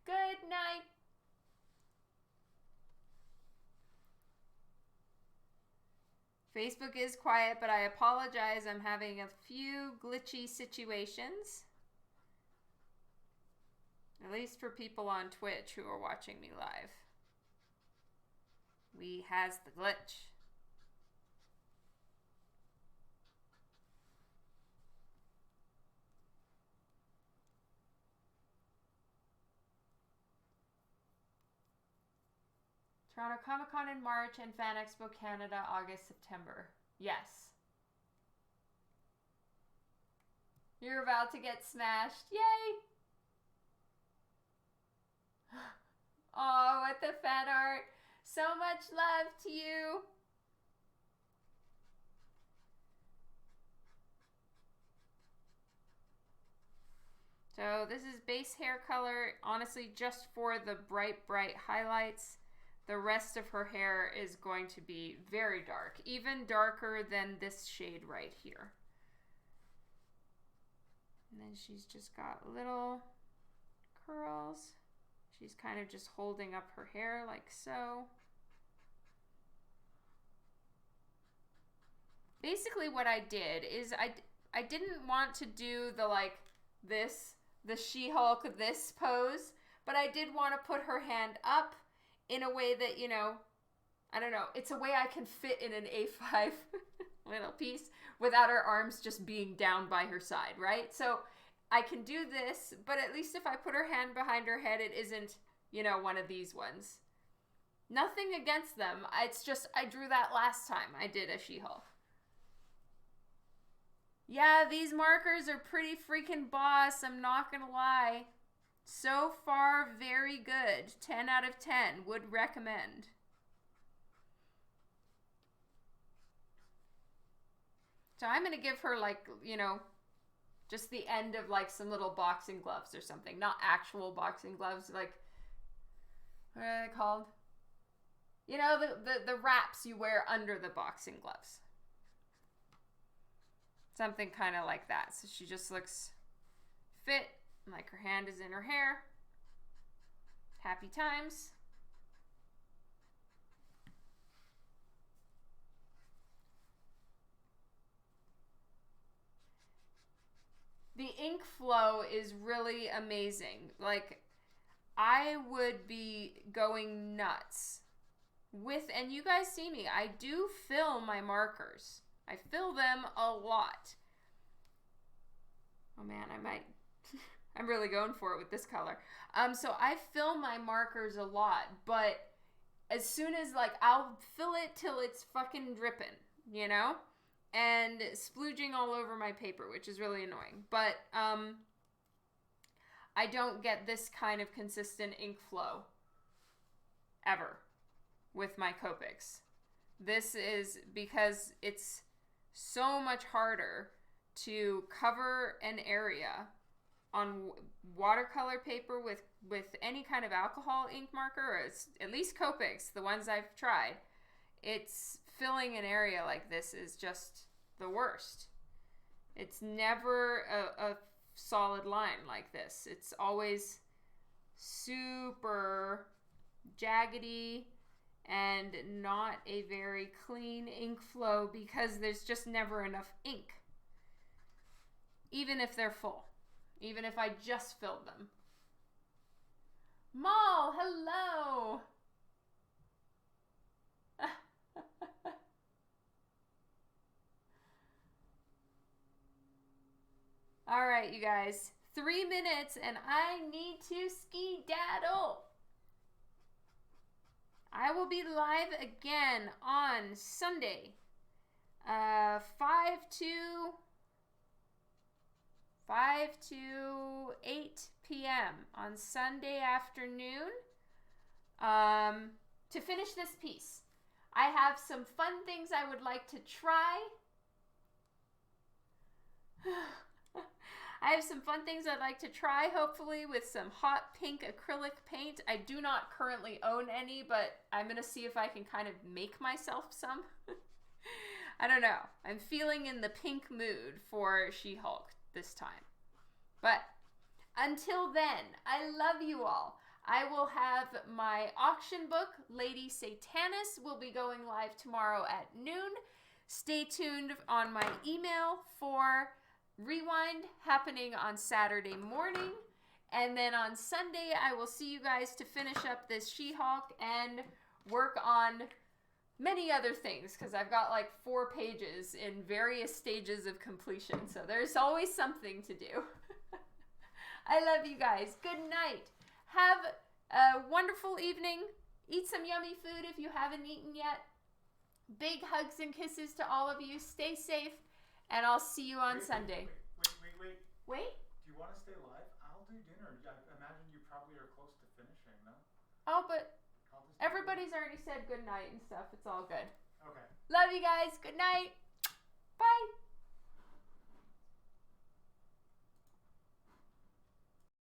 Good night. Facebook is quiet, but I apologize. I'm having a few glitchy situations. At least for people on Twitch who are watching me live. We has the glitch. Toronto Comic Con in March and Fan Expo Canada August, September. Yes. You're about to get smashed. Yay! Oh, what the fan art. So much love to you. So this is base hair color, honestly, just for the bright highlights. The rest of her hair is going to be very dark, even darker than this shade right here. And then she's just got little curls. She's kind of just holding up her hair like so. Basically what I did is I didn't want to do the like this, the She-Hulk this pose, but I did want to put her hand up in a way that, you know, I don't know, it's a way I can fit in an A5 little piece without her arms just being down by her side, right? So I can do this, but at least if I put her hand behind her head, it isn't, you know, one of these ones. Nothing against them. It's just I drew that last time I did a She-Hulk. Yeah, these markers are pretty freaking boss, I'm not gonna lie. So far, very good. 10 out of 10. Would recommend. So I'm going to give her like, you know, Just the end of like some little boxing gloves or something. Not actual boxing gloves. Like, what are they called? You know, the wraps you wear under the boxing gloves. Something kind of like that. So she just looks fit, like her hand is in her hair. Happy times. The ink flow is really amazing. Like, I would be going nuts with, and you guys see me, I do fill my markers. I fill them a lot. Oh man, I might, I'm really going for it with this color. So I fill my markers a lot, but as soon as, like, I'll fill it till it's fucking dripping, you know? And splooging all over my paper, which is really annoying. But I don't get this kind of consistent ink flow ever with my Copics. This is because it's so much harder to cover an area on watercolor paper with any kind of alcohol ink marker, or at least Copics, the ones I've tried. It's filling an area like this is just the worst. It's never a solid line like this. It's always super jaggedy and not a very clean ink flow because there's just never enough ink. Even if they're full. Even if I just filled them. Mal, hello! All right, you guys. 3 minutes and I need to skedaddle. I will be live again on Sunday, 5 to 8 p.m. on Sunday afternoon to finish this piece. I have some fun things I would like to try. I have some fun things I'd like to try, hopefully, with some hot pink acrylic paint. I do not currently own any, but I'm going to see if I can kind of make myself some. I don't know. I'm feeling in the pink mood for She-Hulk this time. But until then, I love you all. I will have my auction book, Lady Satanis, will be going live tomorrow at noon. Stay tuned on my email for Rewind happening on Saturday morning. And then on Sunday, I will see you guys to finish up this She-Hulk and work on many other things, because I've got like 4 pages in various stages of completion. So there's always something to do. I love you guys. Good night. Have a wonderful evening. Eat some yummy food if you haven't eaten yet. Big hugs and kisses to all of you. Stay safe. And I'll see you on Sunday. Wait? Do you want to stay live? I'll do dinner. I imagine you probably are close to finishing, no? Oh, but everybody's already said good night and stuff. It's all good. Okay. Love you guys. Good night. Bye.